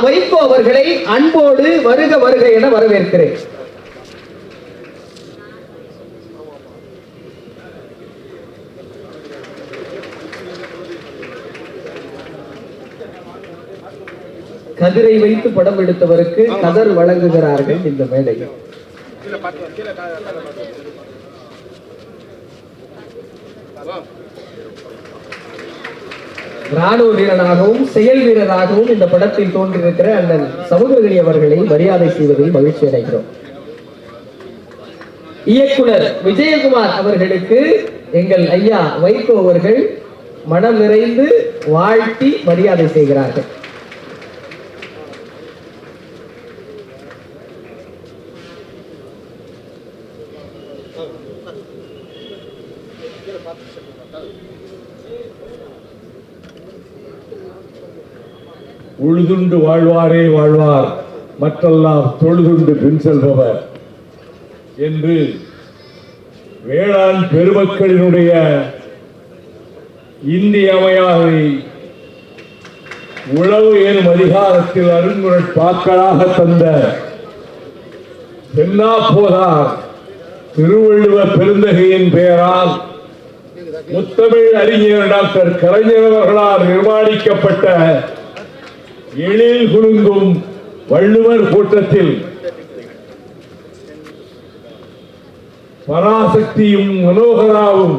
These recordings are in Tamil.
வைகோ அவர்களை அன்போடு வருக வருக என வரவேற்கிறேன். கதிரை வைத்து படம் எடுத்தவருக்கு கதர் வழங்குகிறார்கள் இந்த மேடையில். ராணுவ வீரனாகவும் செயல் வீரராகவும் இந்த படத்தில் தோன்றியிருக்கிற அண்ணன் சமுதிரகிரி அவர்களை மரியாதை செய்வதில் மகிழ்ச்சி அடைகிறோம். இயக்குனர் விஜயகுமார் அவர்களுக்கு எங்கள் ஐயா வைகோ அவர்கள் மனம் நிறைந்து வாழ்த்தி மரியாதை செய்கிறார்கள். உழுதுண்டு வாழ்வாரே வாழ்வார், மற்றெல்லாம் தொழுதுண்டு பின் செல்பவர் என்று வேளாண் பெருமக்களினுடைய இந்தியமையாதை உழவு எனும் அதிகாரத்தில் அருங்குரட்பாக்களாக தந்த தென்னா போதார் திருவள்ளுவ பெருந்தகையின் பெயரால் முத்தமிழ் அறிஞர் டாக்டர் கலைஞர் அவர்களால் நிர்மாணிக்கப்பட்ட எழில் குலுங்கும் வள்ளுவர் கூட்டத்தில் பராசக்தியும் மனோகராவும்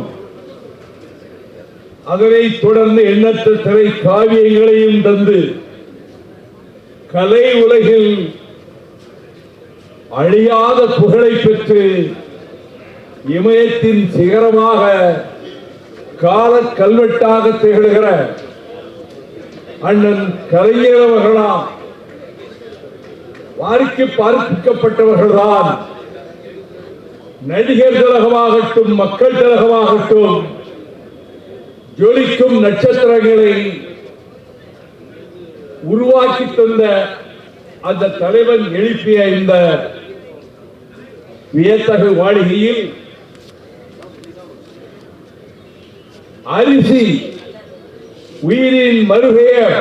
அதனைத் தொடர்ந்து எண்ணற்ற திரை காவியங்களையும் தந்து கலை உலகில் அழியாத புகழை பெற்று இமயத்தின் சிகரமாக கால கல்வெட்டாக திகழ்கிற அண்ணன் கலைஞர் அவர்களால் வாரிக்கு பார்க்கப்பட்டவர்கள்தான் நடிகர் திலகமாகட்டும் மக்கள் திலகமாகட்டும் ஜொலிக்கும் நட்சத்திரங்களை உருவாக்கி தந்த அந்த தலைவன் எழுப்பிய இந்த வியத்தகு மாளிகையில் அரிசி உயிரின் மறுபெயர்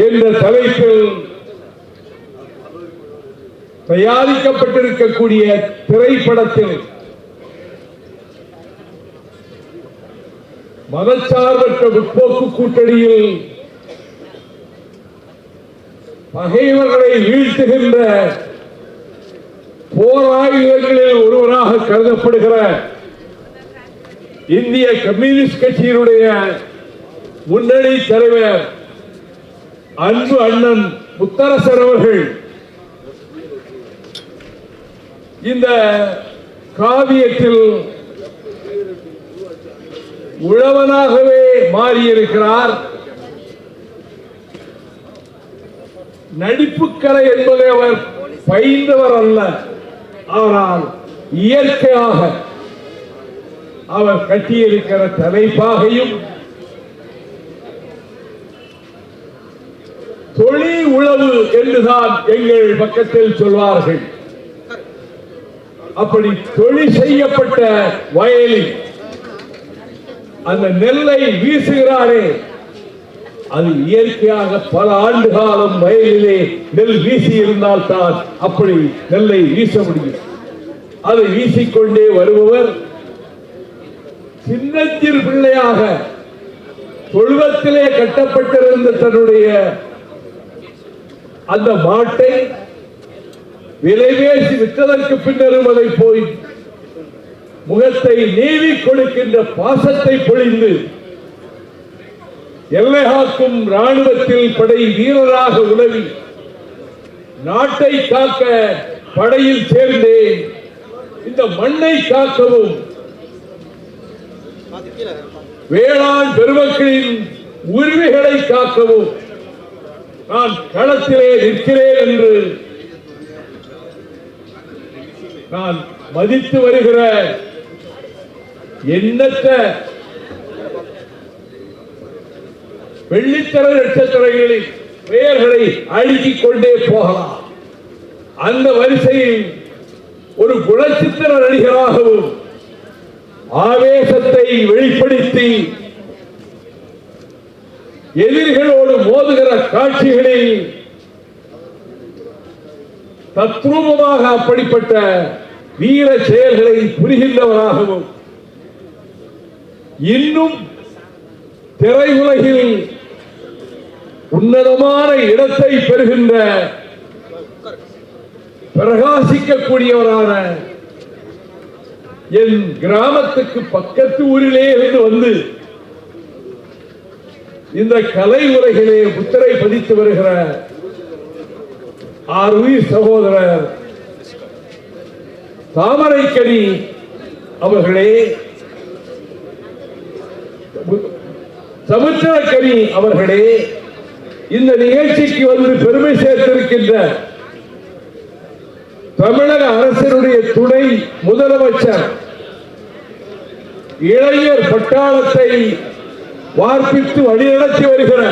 என்ற தலைப்பில் தயாரிக்கப்பட்டிருக்கக்கூடிய திரைப்படத்தில் மதச்சார்பற்ற முற்போக்கு கூட்டணியில் பகைவர்களை வீழ்த்துகின்ற போராயுதங்களில் ஒருவராக கருதப்படுகிற இந்திய கம்யூனிஸ்ட் கட்சியினுடைய முன்னணி தலைவர் அன்பு அண்ணன் முத்தரசர் அவர்கள் இந்த காவியத்தில் உழவனாகவே மாறியிருக்கிறார். நடிப்புக்கலை என்பதை அவர் பயின்றவர் அல்ல, ஆனால் இயற்கையாக அவர் கட்டியிருக்கிற தலைப்பாகையும் தொழில் உழவு என்றுதான் எங்கள் பக்கத்தில் சொல்வார்கள். அப்படி தொழில் செய்யப்பட்ட வயலில் அந்த நெல்லை வீசுகிறாரே, அது இயற்கையாக பல ஆண்டு காலம் வயலிலே நெல் வீசி இருந்தால் தான் அப்படி நெல்லை வீச முடியும். அதை வீசிக்கொண்டே வருபவர் சின்னஞ்சிறு பிள்ளையாக தொழுவத்திலே கட்டப்பட்டிருந்த தன்னுடைய அந்த மாட்டை விலை பேசி விற்றதற்கு பின்னரும் அதை போய் முகத்தை நீவி கொடுக்கின்ற பாசத்தை பொழிந்து எல்லை காக்கும் ராணுவத்தில் படை வீரராக உதவி நாட்டை காக்க படையில் சேர்ந்தேன், இந்த மண்ணை காக்கவும் வேளாண் பெருமக்களின் உரிமைகளை காக்கவும் நான் களத்திலே நிற்கிறேன் என்று நான் மதித்து வருகிற எண்ணற்ற வெள்ளித்தர நட்சத்திரங்களின் பெயர்களை அடுக்கிக் கொண்டே போகலாம். அந்த வரிசையில் ஒரு குணச்சித்திர நடிகராகவும் ஆவேசத்தை வெளிப்படுத்தி எதிரிகளோடு மோதுகிற காட்சிகளை தத்ரூபமாக அப்படிப்பட்ட வீர செயல்களை புரிகின்றவராகவும் இன்னும் திரையுலகில் உன்னதமான இடத்தை பெறுகின்ற பிரகாசிக்கக்கூடியவரான என் கிராமத்துக்கு பக்கத்து ஊரிலே இருந்து வந்து இந்த கலை உலகிலே முத்திரை பதித்து வருகிற ஆருயிர் சகோதரர் தாமரைக்கனி அவர்களே, சமுத்திரக்கனி அவர்களே, இந்த நிகழ்ச்சிக்கு வந்து பெருமை சேர்த்திருக்கின்ற தமிழக அரசினுடைய துணை முதலமைச்சர் இளைஞர் பட்டாளத்தை வார்ப்பித்து வழிநடத்தி வருகிற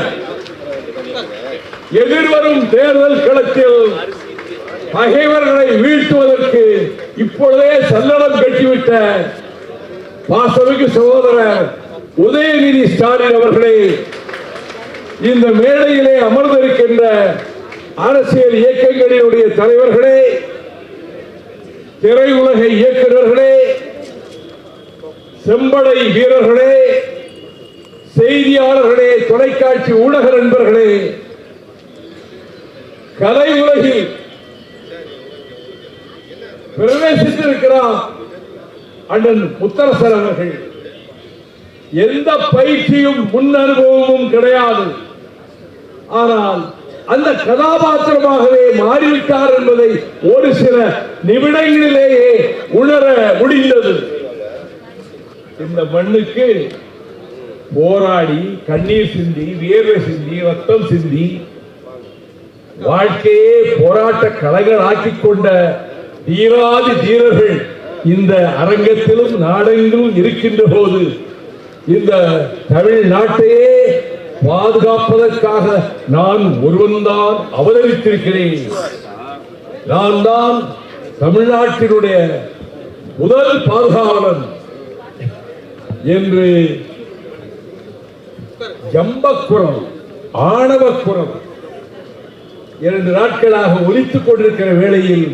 எதிர்வரும் தேர்தல் களத்தில் பகைவர்களை வீழ்த்துவதற்கு இப்பொழுதே சல்லடம் கட்டிவிட்ட பாசமிகு சகோதரர் உதயநிதி ஸ்டாலின் அவர்களே, இந்த மேடையிலே அமர்ந்திருக்கின்ற அரசியல் இயக்கங்களினுடைய தலைவர்களே, திரையுலக இயக்குநர்களே, செம்படை வீரர்களே, செய்தியாளர்களே, தொலைக்காட்சி ஊடக நண்பர்களே, கலை உலகில் பிரவேசித்திருக்கிறார் அண்ணன் முத்தரசன் அவர்கள். எந்த பயிற்சியும் முன் அனுபவமும் கிடையாது. ஆனால் அந்த கதாபாத்திரமாகவே மாறிவிட்டார் என்பதை ஒரு சில நிமிடங்களிலேயே உணர முடிந்தது. இந்த மண்ணுக்கு போராடி கண்ணீர் சிந்தி வியர்வை சிந்தி ரத்தம் சிந்தி வாழ்க்கையே போராட்ட களங்கள் ஆக்கிக் கொண்ட தீராதி தீரர்கள் இந்த அரங்கத்திலும் நாடெங்கிலும் இருக்கின்ற போது இந்த தமிழ்நாட்டையே பாதுகாப்பதற்காக நான் ஒருவன்தான் அவதரித்திருக்கிறேன். நான் தான் தமிழ்நாட்டினுடைய முதல் பாதுகாவலன் என்று ஜம்பக்குரம் ஆணவக்குரம் 2 நாட்களாக ஒலித்துக் கொண்டிருக்கிற வேளையில்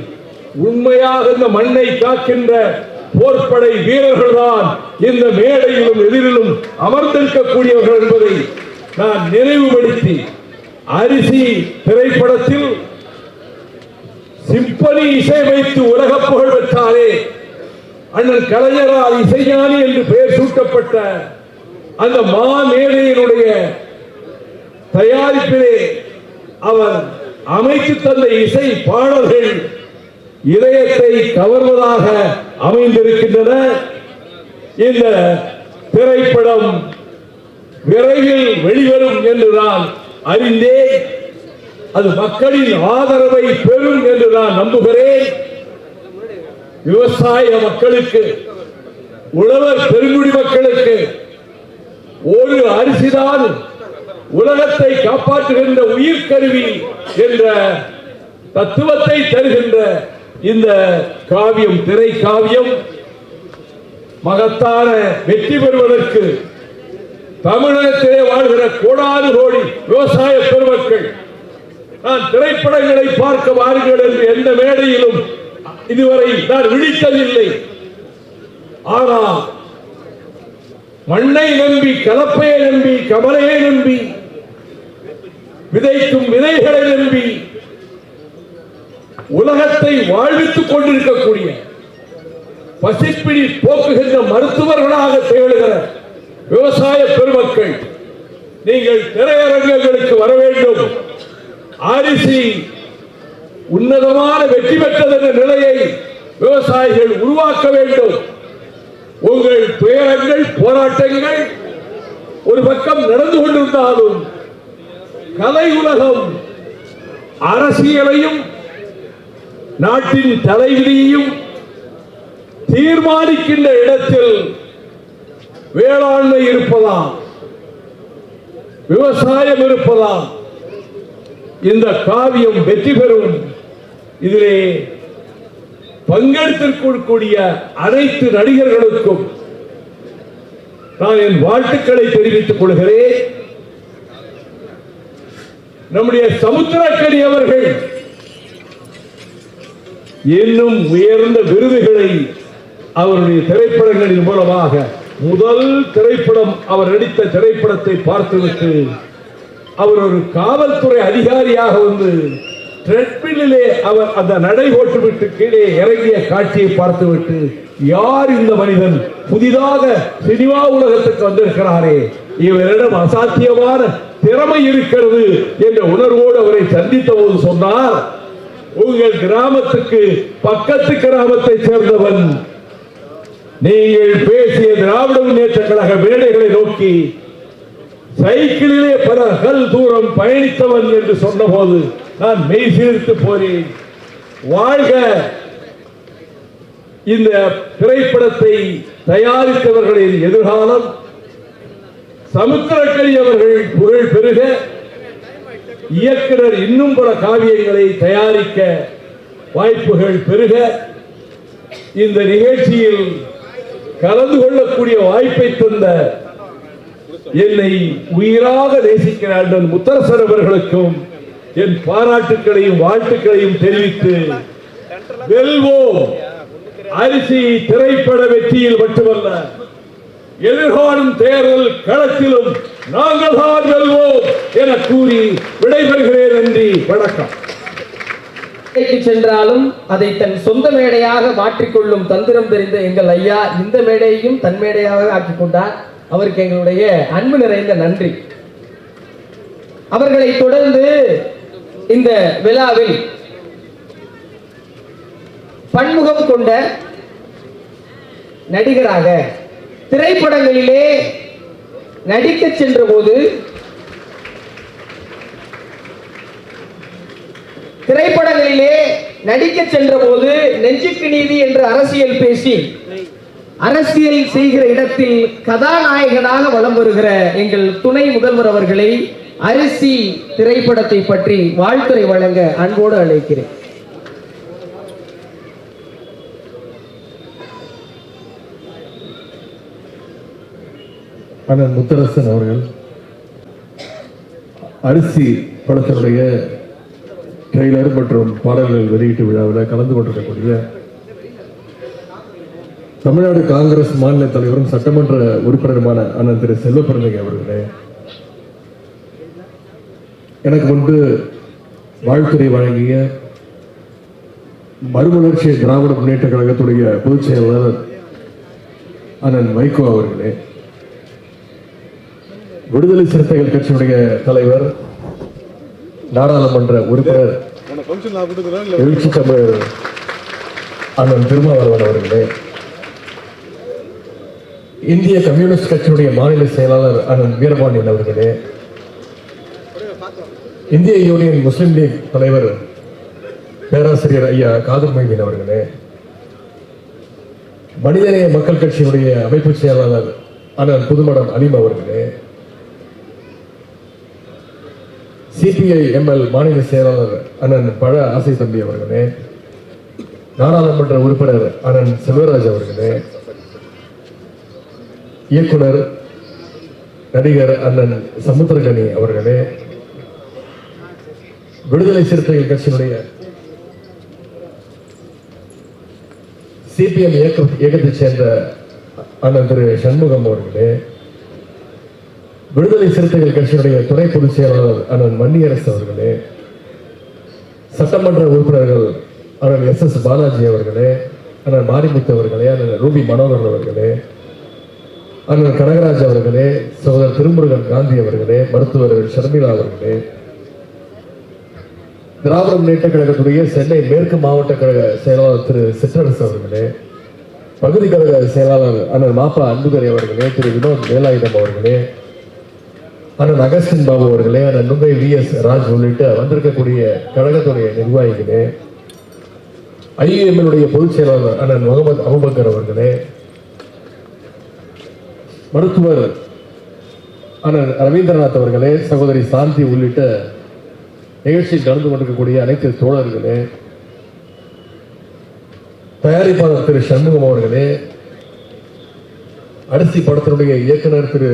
உண்மையாக இந்த மண்ணை காக்கின்ற போர்ப்படை வீரர்கள் தான் இந்த மேடையிலும் எதிரிலும் அமர்ந்திருக்கக்கூடியவர்கள் என்பதை நான் நினைவுபடுத்தி, அரிசி திரைப்படத்தில் சிம்பனி இசையமைத்து உலக புகழ் பெற்றாரே அண்ணன் கலைஞரால் இசைஞானி என்று பெயர் சூட்டப்பட்ட அந்த மாமேதையினுடைய தயாரிப்பிலே அவர் அமைத்து தந்த இசை பாடல்கள் இதயத்தை கவர்வதாக அமைந்திருக்கின்றன. இந்த திரைப்படம் விரைவில் வெளிவரும் என்று நான் அறிந்தேன். அது மக்களின் ஆதரவை பெறும் என்று நான் நம்புகிறேன். விவசாய மக்களுக்கு, உழவர் பெருங்குடி மக்களுக்கு ஒரு அரிசிதான் உலகத்தை காப்பாற்றுகின்ற உயிர்கருவி என்ற தத்துவத்தை தருகின்ற இந்த காவியம், திரை காவியம் மகத்தான வெற்றி பெறுவதற்கு தமிழகத்திலே வாழ்கிற கோடானு கோடி விவசாய பெருமக்கள் நான் திரைப்படங்களை பார்க்க வாருங்கள் என்று எந்த மேடையிலும் இதுவரை நான் விழித்ததில்லை. ஆனால் மண்ணை நம்பி, கலப்பையை நம்பி, கமலையை நம்பி, விதைக்கும் விதைகளை நம்பி உலகத்தை வாழ்வித்துக் கொண்டிருக்கக்கூடிய, பசிப்பிடி போக்குகின்ற மருத்துவர்களாக திகழ்கிற விவசாய பெருமக்கள், நீங்கள் திரையரங்குகளுக்கு வர வேண்டும். அரிசி உன்னதமான வெற்றி பெற்றது என்ற நிலையை விவசாயிகள் உருவாக்க வேண்டும். உங்கள் துயரங்கள், போராட்டங்கள் ஒரு பக்கம் நடந்து கொண்டிருந்தாலும் கலை உலகம் அரசியலையும் நாட்டின் தலைவிதியையும் தீர்மானிக்கின்ற இடத்தில் வேளாண்மை இருப்பதால், விவசாயம் இருப்பதால் இந்த காவியம் வெற்றி பெறும். இதிலே பங்கெடுத்திருக்கக்கூடிய அனைத்து நடிகர்களுக்கும் நான் என் வாழ்த்துக்களை தெரிவித்துக் கொள்கிறேன். நம்முடைய சமுத்திரக்கனி அவர்கள் இன்னும் உயர்ந்த விருதுகளை அவருடைய திரைப்படங்களின் மூலமாக, முதல் திரைப்படம் அவர் நடித்த திரைப்படத்தை பார்த்துவிட்டு அவர் ஒரு காவல்துறை அதிகாரியாக வந்து ட்ரெட்மில்லிலே அவர் அந்த நடை ஓட்டுவிட்டு கீழே இறங்கிய காட்சியை பார்த்துவிட்டு, யார் இந்த மனிதன், புதிதாக சினிமா உலகத்துக்கு வந்திருக்கிறாரே, இவரிடம் அசாத்தியமான திறமை இருக்கிறது என்ற உணர்வோடு அவரை சந்தித்த போது சொன்னார், உங்கள் கிராமத்துக்கு பக்கத்து கிராமத்தை சேர்ந்தவன், நீங்கள் பேசிய திராவிட முன்னேற்ற கழக மேடைகளை நோக்கி சைக்கிளிலே பல கல் தூரம் பயணித்தவன் என்று சொன்னபோது நான் மெய் சிலிர்த்து போனேன். வாழ்க இந்த திரைப்படத்தை தயாரித்தவர்களின் எதிர்காலம், சமுத்திரக்கனி அவர்கள் புகழ் பெருக, இயக்குனர் இன்னும் பல காவியங்களை தயாரிக்க வாய்ப்புகள் பெருக, இந்த நிகழ்ச்சியில் கலந்து கொள்ளக்கூடிய வாய்ப்பை தந்த என்னை உயிராக நேசிக்கிற அண்ணன் முத்தரசன் அவர்களுக்கும் என் பாராட்டுக்களையும் வாழ்த்துக்களையும் தெரிவித்து, வெல்வோம் அரிசி திரைப்பட வெற்றியில் மட்டுமல்ல, எதிர்காலும் தேர்தல் களத்திலும் நாங்கள் தான் வெல்வோம் என கூறி விடைபெறுகிறேன். நன்றி, வணக்கம். சென்றாலும் அதை தன் சொந்த மேடையாக மாற்றிக்கொள்ளும் தந்திரம் தெரிந்த எங்கள் ஐயா இந்த மேடையையும் தன் மேடையாக ஆக்கிக் கொண்டார். அவருக்கு எங்களுடைய அன்பு நிறைந்த நன்றி. அவர்களை தொடர்ந்து இந்த விழாவில் பன்முகம் கொண்ட நடிகராக திரைப்படங்களிலே நடிக்க சென்ற போது நெஞ்சுக்கு நீதி என்று அரசியல் பேசி அரசியல் செய்கிற இடத்தில் கதாநாயகனாக வலம் வருகிற எங்கள் துணை முதல்வர் அவர்களை அரிசி திரைப்படத்தை பற்றி வாழ்த்துரை வழங்க அன்போடு அழைக்கிறேன். அண்ணன் முத்தரசன் அவர்கள் அரிசி படத்தினுடைய ட்ரெய்லர் மற்றும் பாடல்கள் வெளியீட்டு விழாவில் கலந்து கொண்டிருக்கக்கூடிய தமிழ்நாடு காங்கிரஸ் மாநில தலைவரும் சட்டமன்ற உறுப்பினருமான அண்ணன் திரு செல்வப்பிரந்தகை அவர்களே, எனக்கு முன்பு வாழ்த்துரை வழங்கிய மறுமலர்ச்சி திராவிட முன்னேற்ற கழகத்துடைய பொதுச் செயலாளர் அண்ணன் வைகோ அவர்களே, விடுதலை சிறுத்தைகள் கட்சியுடைய தலைவர் நாடாளுமன்ற உறுப்பினர் எழுச்சி தமிழர் அண்ணன் திருமாவளவன் அவர்களே, இந்திய கம்யூனிஸ்ட் கட்சியுடைய மாநில செயலாளர் அண்ணன் வீரபாண்டியன் அவர்களே, இந்திய யூனியன் முஸ்லிம் லீக் தலைவர் பேராசிரியர் ஐயா காதர் மைதீன் அவர்களே, மனிதநேய மக்கள் கட்சியுடைய அமைப்பு செயலாளர் அண்ணன் புதுமடம் அலீம் அவர்களே, சிபிஐ எம்எல் மாநில செயலாளர் அண்ணன் பழ ஆசை தம்பி அவர்களே, நாடாளுமன்ற உறுப்பினர் அண்ணன் செல்வராஜ் அவர்களே, இயக்குனர் நடிகர் அண்ணன் சமுத்திரகனி அவர்களே, விடுதலை சிறுத்தைகள் கட்சியினுடைய சிபிஎம் இயக்கத்தைச் சேர்ந்த அண்ணன் திரு சண்முகம் அவர்களே, விடுதலை சிறுத்தைகள் கட்சியினுடைய துணை பொதுச் செயலாளர் அண்ணன் வன்னியரசு அவர்களே, சட்டமன்ற உறுப்பினர்கள் அண்ணன் எஸ் பாலாஜி அவர்களே, அண்ணன் மாரிமுத்து அவர்களே, அண்ணன் ரூபி மனோகர் அவர்களே, அண்ணன் கனகராஜ் அவர்களே, சகோதரர் திருமுருகன் காந்தி அவர்களே, மருத்துவர் ஷர்மிளா அவர்களே, திராவிட முன்னேற்ற கழகத்துடைய சென்னை மேற்கு மாவட்ட கழக செயலாளர் திரு சிற்றரசு அவர்களே, பகுதி கழக செயலாளர் அண்ணன் மாப்பா அன்புகரை அவர்களே, திரு வினோத் வேலாயுதம் அவர்களே, அண்ணன் அகஸ்டின் பாபு அவர்களே, அண்ணன் நுங்கை VS ராஜ் உள்ளிட்ட வந்திருக்கக்கூடிய கழகத்துடைய நிர்வாகிகளே, IUMனுடைய பொதுச் செயலாளர் அண்ணன் முகமது அபுபக்கர் அவர்களே, மருத்துவர் அண்ணன் ரவீந்திரநாத் அவர்களே, சகோதரி சாந்தி உள்ளிட்ட நிகழ்ச்சியில் கலந்து கொண்டிருக்கக்கூடிய அனைத்து தோழர்களே, தயாரிப்பாளர் திரு சண்முகம் அவர்களே, அரிசி படத்தினுடைய இயக்குனர் திரு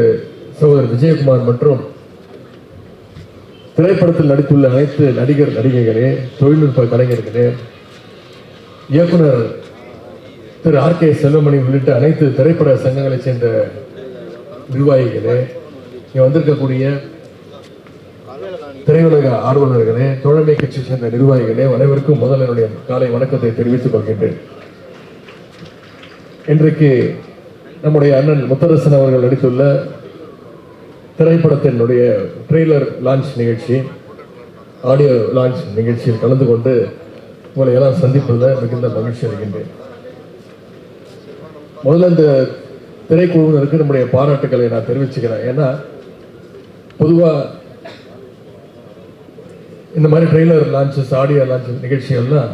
சகோதரர் விஜயகுமார் மற்றும் திரைப்படத்தில் நடித்துள்ள அனைத்து நடிகர் நடிகைகளே, தொழில்நுட்ப கலைஞர்களே, இயக்குனர் திரு RK செல்வமணி உள்ளிட்ட அனைத்து திரைப்பட சங்கங்களைச் சேர்ந்த நிர்வாகிகளே, இங்கே வந்திருக்கக்கூடிய திரையுலக ஆர்வலர்களே, தோழமை கட்சி சேர்ந்த நிர்வாகிகளே, அனைவருக்கும் முதல் என்னுடைய காலை வணக்கத்தை தெரிவித்துக் கொள்கின்றேன். இன்றைக்கு நம்முடைய அண்ணன் முத்தரசன் அவர்கள் நடித்துள்ள திரைப்படத்தினுடைய ட்ரெய்லர் லான்ச் நிகழ்ச்சி, ஆடியோ லான்ச் நிகழ்ச்சியில் கலந்து கொண்டு உங்களை எல்லாம் சந்திப்பதில் மிகுந்த மகிழ்ச்சி அடைகின்றேன். முதல்ல இந்த திரைக்குழுவினருக்கு நம்முடைய பாராட்டுக்களை நான் தெரிவிச்சுக்கிறேன். ஏன்னா பொதுவாக இந்த மாதிரி ட்ரெய்லர் லான்ச்சஸ், ஆடியோ லான்ச் நிகழ்ச்சிகள்லாம்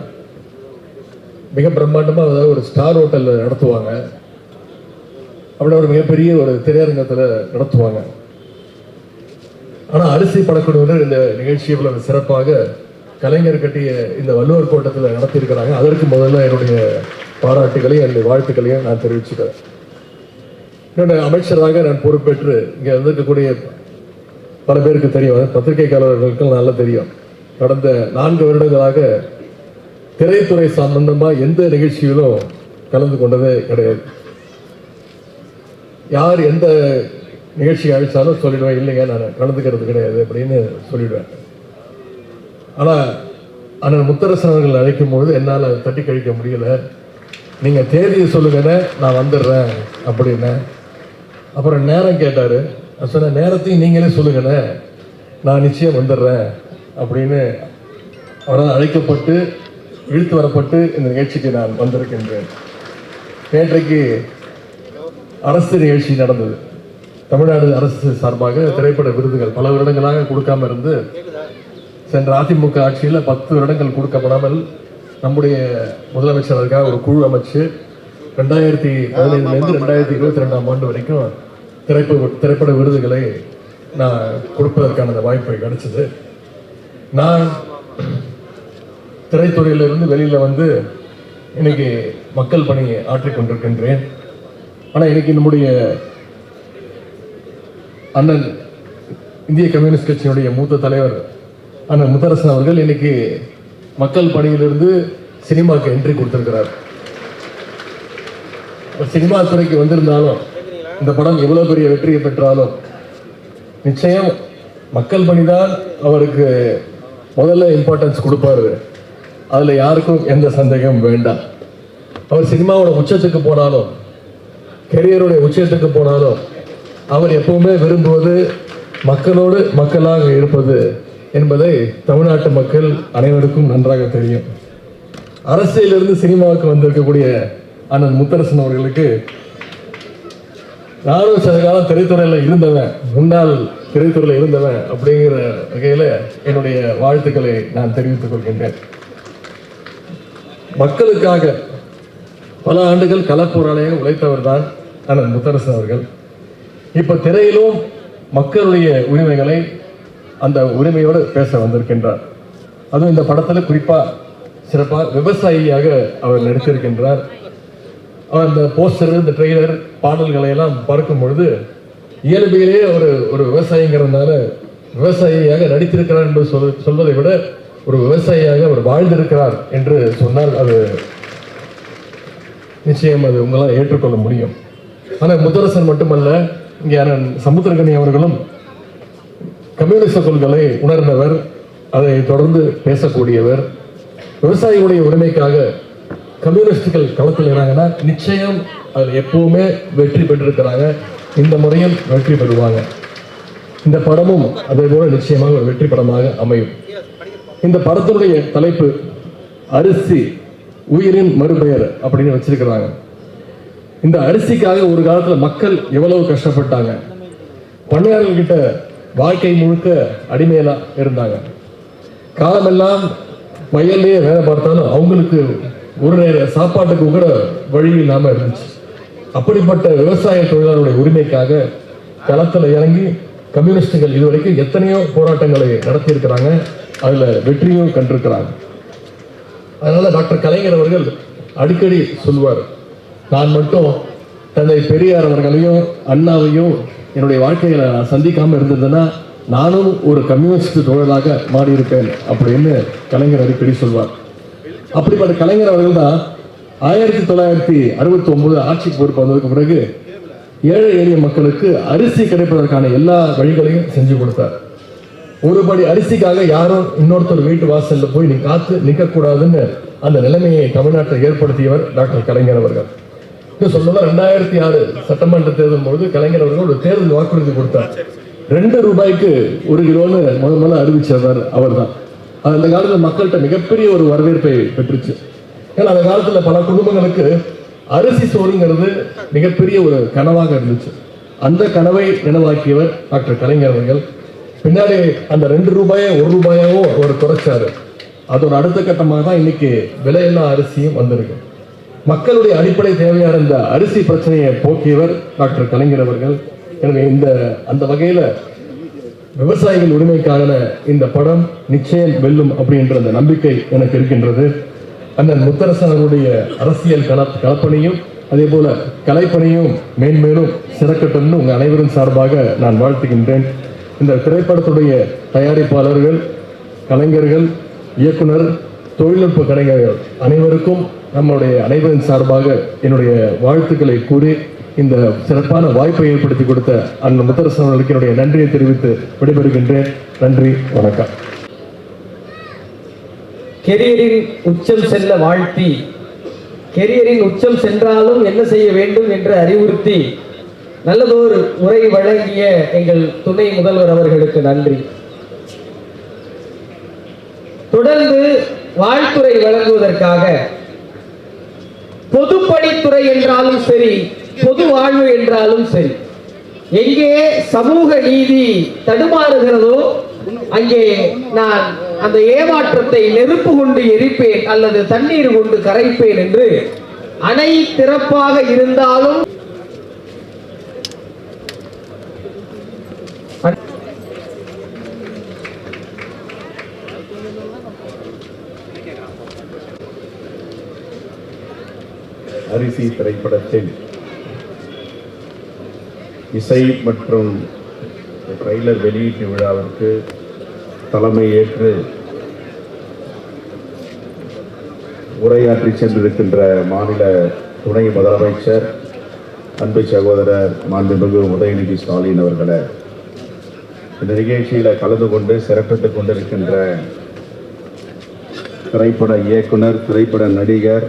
மிக பிரம்மாண்டமாக, அதாவது ஒரு ஸ்டார் ஹோட்டலில் நடத்துவாங்க, அப்படி ஒரு மிகப்பெரிய ஒரு திரையரங்கத்தில் நடத்துவாங்க. ஆனால் அரிசி படக்குழுவினர் இந்த நிகழ்ச்சி இவ்வளவு சிறப்பாக கலைஞர் கட்டிய இந்த வள்ளுவர் கோட்டத்தில் நடத்தியிருக்கிறாங்க. அதற்கு முதல்ல என்னுடைய பாராட்டுகளையும் என்னுடைய வாழ்த்துக்களையும் நான் தெரிவிச்சுக்கிறேன். என்னுடைய அமைச்சராக நான் பொறுப்பேற்று இங்கே வந்திருக்கக்கூடிய பல பேருக்கு தெரியும், பத்திரிகையாளர்களுக்கும் நல்லா தெரியும், கடந்த 4 வருடங்களாக திரைத்துறை சம்பந்தமாக எந்த நிகழ்ச்சியிலும் கலந்து கொண்டதே கிடையாது. யார் எந்த நிகழ்ச்சி அழைச்சாலும் சொல்லிடுவேன், இல்லைங்க நான் கலந்துக்கிறது கிடையாது அப்படின்னு சொல்லிடுவேன். ஆனால் அண்ணன் முத்தரசன் அவர்கள் அழைக்கும் பொழுது என்னால் தட்டி கழிக்க முடியல. நீங்கள் தேதியை சொல்லுங்கன்னு நான் வந்துடுறேன் அப்படின்னு. அப்புறம் நேரம் கேட்டார். நான் சொன்ன நேரத்தையும் நீங்களே சொல்லுங்கண்ணே, நான் நிச்சயம் வந்துடுறேன் அப்படின்னு அவரால் அழைக்கப்பட்டு இழுத்து வரப்பட்டு இந்த நிகழ்ச்சிக்கு நான் வந்திருக்கின்றேன். நேற்றைக்கு அரசு நிகழ்ச்சி நடந்தது. தமிழ்நாடு அரசு சார்பாக திரைப்பட விருதுகள் பல வருடங்களாக கொடுக்காம இருந்து, சென்ற அதிமுக ஆட்சியில் 10 வருடங்கள் கொடுக்கப்படாமல் நம்முடைய முதலமைச்சர் அதுக்காக ஒரு குழு அமைச்சு 2015 2022 ஆண்டு வரைக்கும் திரைப்பட விருதுகளை நான் கொடுப்பதற்கான வாய்ப்பு கிடைச்சது. நான் திரைத்துறையிலிருந்து வெளியில் வந்து இன்னைக்கு மக்கள் பணி ஆற்றிக் கொண்டிருக்கின்றேன். ஆனால் இன்னைக்கு நம்முடைய அண்ணன் இந்திய கம்யூனிஸ்ட் கட்சியினுடைய மூத்த தலைவர் அண்ணன் முத்தரசன் அவர்கள் இன்னைக்கு மக்கள் பணியிலிருந்து சினிமாவுக்கு என்ட்ரி கொடுத்திருக்கிறார். சினிமா துறைக்கு வந்திருந்தாலும், இந்த படம் எவ்வளவு பெரிய வெற்றியை பெற்றாலும் நிச்சயம் மக்கள் பணிதான் அவருக்கு முதல்ல இம்பார்ட்டன்ஸ் கொடுப்பாரு. அதுல யாருக்கும் எந்த சந்தேகம் வேண்டாம். அவர் சினிமாவோட உச்சத்துக்கு போனாலும், கெரியருடைய உச்சத்துக்கு போனாலும், அவர் எப்பவுமே விரும்புவது மக்களோடு மக்களாக இருப்பது என்பதை தமிழ்நாட்டு மக்கள் அனைவருக்கும் நன்றாக தெரியும். அரசியலிருந்து சினிமாவுக்கு வந்திருக்கக்கூடிய அண்ணன் முத்தரசன் அவர்களுக்கு, நானும் சில காலம் திரைத்துறையில் இருந்தவன், முன்னாள் திரைத்துறையில் இருந்தவன் அப்படிங்கிற வகையில் என்னுடைய வாழ்த்துக்களை நான் தெரிவித்துக் கொள்கின்றேன். மக்களுக்காக பல ஆண்டுகள் களப்போராளியாக உழைத்தவர் தான் அண்ணன் முத்தரசன் அவர்கள். இப்ப திரையிலும் மக்களுடைய உரிமைகளை, அந்த உரிமையோடு பேச வந்திருக்கின்றார். அதுவும் இந்த படத்தில் குறிப்பாக சிறப்பாக விவசாயியாக அவர் நடித்திருக்கின்றார். அவர் இந்த போஸ்டர், இந்த ட்ரெய்லர், பாடல்களை எல்லாம் பார்க்கும் பொழுது இயல்பிலேயே ஒரு விவசாயிங்கிறதுனால விவசாயியாக நடித்திருக்கிறார் என்று சொல்வதை விட ஒரு விவசாயியாக அவர் வாழ்ந்திருக்கிறார் என்று சொன்னால் அது நிச்சயம் அது உங்களால் ஏற்றுக்கொள்ள முடியும். ஆனால் முத்தரசன் மட்டுமல்ல, இங்கே அண்ணன் சமுத்திரகனி அவர்களும் கம்யூனிச கொள்கைகளை உணர்ந்தவர், அதை தொடர்ந்து பேசக்கூடியவர். விவசாயிகளுடைய உரிமைக்காக கம்யூனிஸ்டுகள் களத்தில் இறங்கினா நிச்சயம் அதில் எப்பவுமே வெற்றி பெற்றிருக்கிறாங்க. இந்த முறையில் வெற்றி பெறுவாங்க. இந்த படமும் அதே போல நிச்சயமாக ஒரு வெற்றி படமாக அமையும். இந்த படத்தினுடைய தலைப்பு அரிசி உயிரின் மறுபெயர் அப்படின்னு வச்சிருக்கிறாங்க. இந்த அரிசிக்காக ஒரு காலத்துல மக்கள் எவ்வளவு கஷ்டப்பட்டாங்க. பண்ணையாளர்கள் கிட்ட வாழ்க்கை முழுக்க அடிமையில இருந்தாங்க. காலமெல்லாம் வயல்லையே வேலை பார்த்தாலும் அவங்களுக்கு ஒரு நேர சாப்பாட்டுக்கு கூட வழி இல்லாம இருந்துச்சு. அப்படிப்பட்ட விவசாய தொழிலாளருடைய உரிமைக்காக களத்துல இறங்கி கம்யூனிஸ்டுகள் இதுவரைக்கும் எத்தனையோ போராட்டங்களை நடத்தி இருக்கிறாங்க. அதுல வெற்றியும் கண்டிருக்கிறாங்க. அதனால டாக்டர் கலைஞர் அவர்கள் அடிக்கடி சொல்வார், நான் மட்டும் தந்தை பெரியார் அவர்களையும் அண்ணாவையும் என்னுடைய வாழ்க்கையில நான் சந்திக்காம இருந்ததுன்னா நானும் ஒரு கம்யூனிஸ்ட் தோழராக மாறியிருப்பேன் அப்படின்னு கலைஞர் அடிக்கடி சொல்வார். அப்படிப்பட்ட கலைஞர் அவர்கள் தான் 1969 ஆட்சிக்கு பொறுப்பு வந்ததுக்கு பிறகு ஏழை எளிய மக்களுக்கு அரிசி கிடைப்பதற்கான எல்லா வழிகளையும் செஞ்சு கொடுத்தார். ஒரு படி அரிசிக்காக யாரும் இன்னொருத்தர் வீட்டு வாசல்ல போய் நீ காத்து நிற்க கூடாதுன்னு அந்த நிலைமையை தமிழ்நாட்டில் ஏற்படுத்தியவர் டாக்டர் கலைஞர் அவர்கள். சொல்லுவா 2006 சட்டமன்ற தேர்தல் போது கலைஞர் அவர்கள் ஒரு தேர்தல் வாக்குறுதி கொடுத்தார். 2 ரூபாய்க்கு 1 கிலோன்னு முதல்ல அறிவிச்சவர் அவர் தான். அந்த காலத்தில் மக்கள்கிட்ட மிகப்பெரிய ஒரு வரவேற்பை பெற்றுச்சு. ஏன்னா அந்த காலத்துல பல குடும்பங்களுக்கு அரிசி சோறுங்கிறது மிகப்பெரிய ஒரு கனவாக இருந்துச்சு. அந்த கனவை நினைவாக்கியவர் டாக்டர் கலைஞர் அவர்கள். பின்னாடி அந்த 2 ரூபாயை 1 ரூபாயாவும் அவர் குறைச்சாரு. அதோட அடுத்த கட்டமாக தான் இன்னைக்கு விலையில்லா அரிசியும் வந்திருக்கு. மக்களுடைய அடிப்படை தேவையான இந்த அரிசி பிரச்சனையை போக்கியவர் டாக்டர் கலைஞர் அவர்கள். எனவே அந்த வகையில விவசாயிகள் உரிமைக்கான இந்த படம் நிச்சயம் வெல்லும் அப்படின்ற அந்த நம்பிக்கை எனக்கு இருக்கின்றது. அண்ணன் முத்தரசன் அவருடைய அரசியல் கலப்பணியும் அதே போல கலைப்பணியும் மேன்மேலும் சிறக்கட்டும்னு உங்க அனைவரும் சார்பாக நான் வாழ்த்துகின்றேன். இந்த திரைப்படத்துடைய தயாரிப்பாளர்கள், கலைஞர்கள், இயக்குனர், தொழில்நுட்ப கலைஞர்கள் அனைவருக்கும் நம்முடைய அனைவரின் சார்பாக என்னுடைய வாழ்த்துக்களை கூறி இந்த சிறப்பான வாய்ப்பை ஏற்படுத்தி கொடுத்த அண்ணன் முத்தரசன் அவர்களுக்கு என்னுடைய நன்றியை தெரிவித்து விடைபெறுகின்றேன். நன்றி, வணக்கம். கெரியரின் உச்சம் செல்ல வாழ்த்தி, கெரியரின் உச்சம் சென்றாலும் என்ன செய்ய வேண்டும் என்று அறிவுறுத்தி நல்லதொரு உரை வழங்கிய எங்கள் துணை முதல்வர் அவர்களுக்கு நன்றி. தொடர்ந்து வாழ்த்துறை வழங்குவதற்காக பொதுப்பணித்துறை என்றாலும் சரி, பொது வாழ்வு என்றாலும் சரி, எங்கே சமூக நீதி தடுமாறுகிறதோ அங்கே நான் அந்த ஏமாற்றத்தை நெருப்பு கொண்டு எரிப்பேன் அல்லது தண்ணீர் கொண்டு கரைப்பேன் என்று அணை திறப்பாக இருந்தாலும் அரிசி திரைப்படத்தில் இசை மற்றும் ட்ரெய்லர் வெளியீட்டு விழாவிற்கு தலைமை ஏற்று உரையாற்றி சென்றிருக்கின்ற மாநில துணை முதலமைச்சர் அன்பு சகோதரர் மாண்புமிகு உதயநிதி ஸ்டாலின் அவர்களை, இந்த நிகழ்ச்சியில் கலந்து கொண்டு சிறப்பித்துக் கொண்டிருக்கின்ற திரைப்பட இயக்குனர், திரைப்பட நடிகர்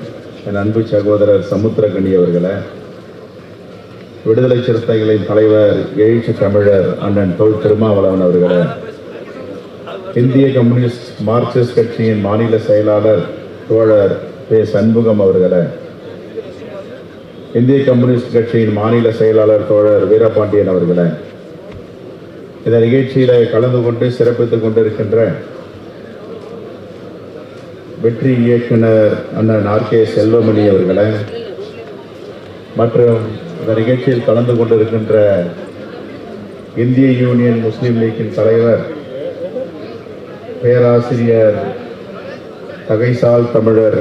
என் அன்பு சகோதரர் சமுத்திரகனி அவர்களை, விடுதலை சிறுத்தைகளின் தலைவர் எழுச்சி தமிழர் அண்ணன் தொல் திருமாவளவன் அவர்களை, இந்திய கம்யூனிஸ்ட் மார்க்சிஸ்ட் கட்சியின் மாநில செயலாளர் தோழர் பே சண்முகம் அவர்களை, இந்திய கம்யூனிஸ்ட் கட்சியின் மாநில செயலாளர் தோழர் வீரபாண்டியன் அவர்களை, இந்த நிகழ்ச்சியில கலந்து கொண்டு சிறப்பித்துக் கொண்டிருக்கின்ற வெற்றி இயக்குனர் அண்ணன் RK செல்வமணி அவர்களை, மற்றும் இந்த நிகழ்ச்சியில் கலந்து கொண்டிருக்கின்ற இந்திய யூனியன் முஸ்லீம் லீக்கின் தலைவர் பேராசிரியர் தகைசால் தமிழர்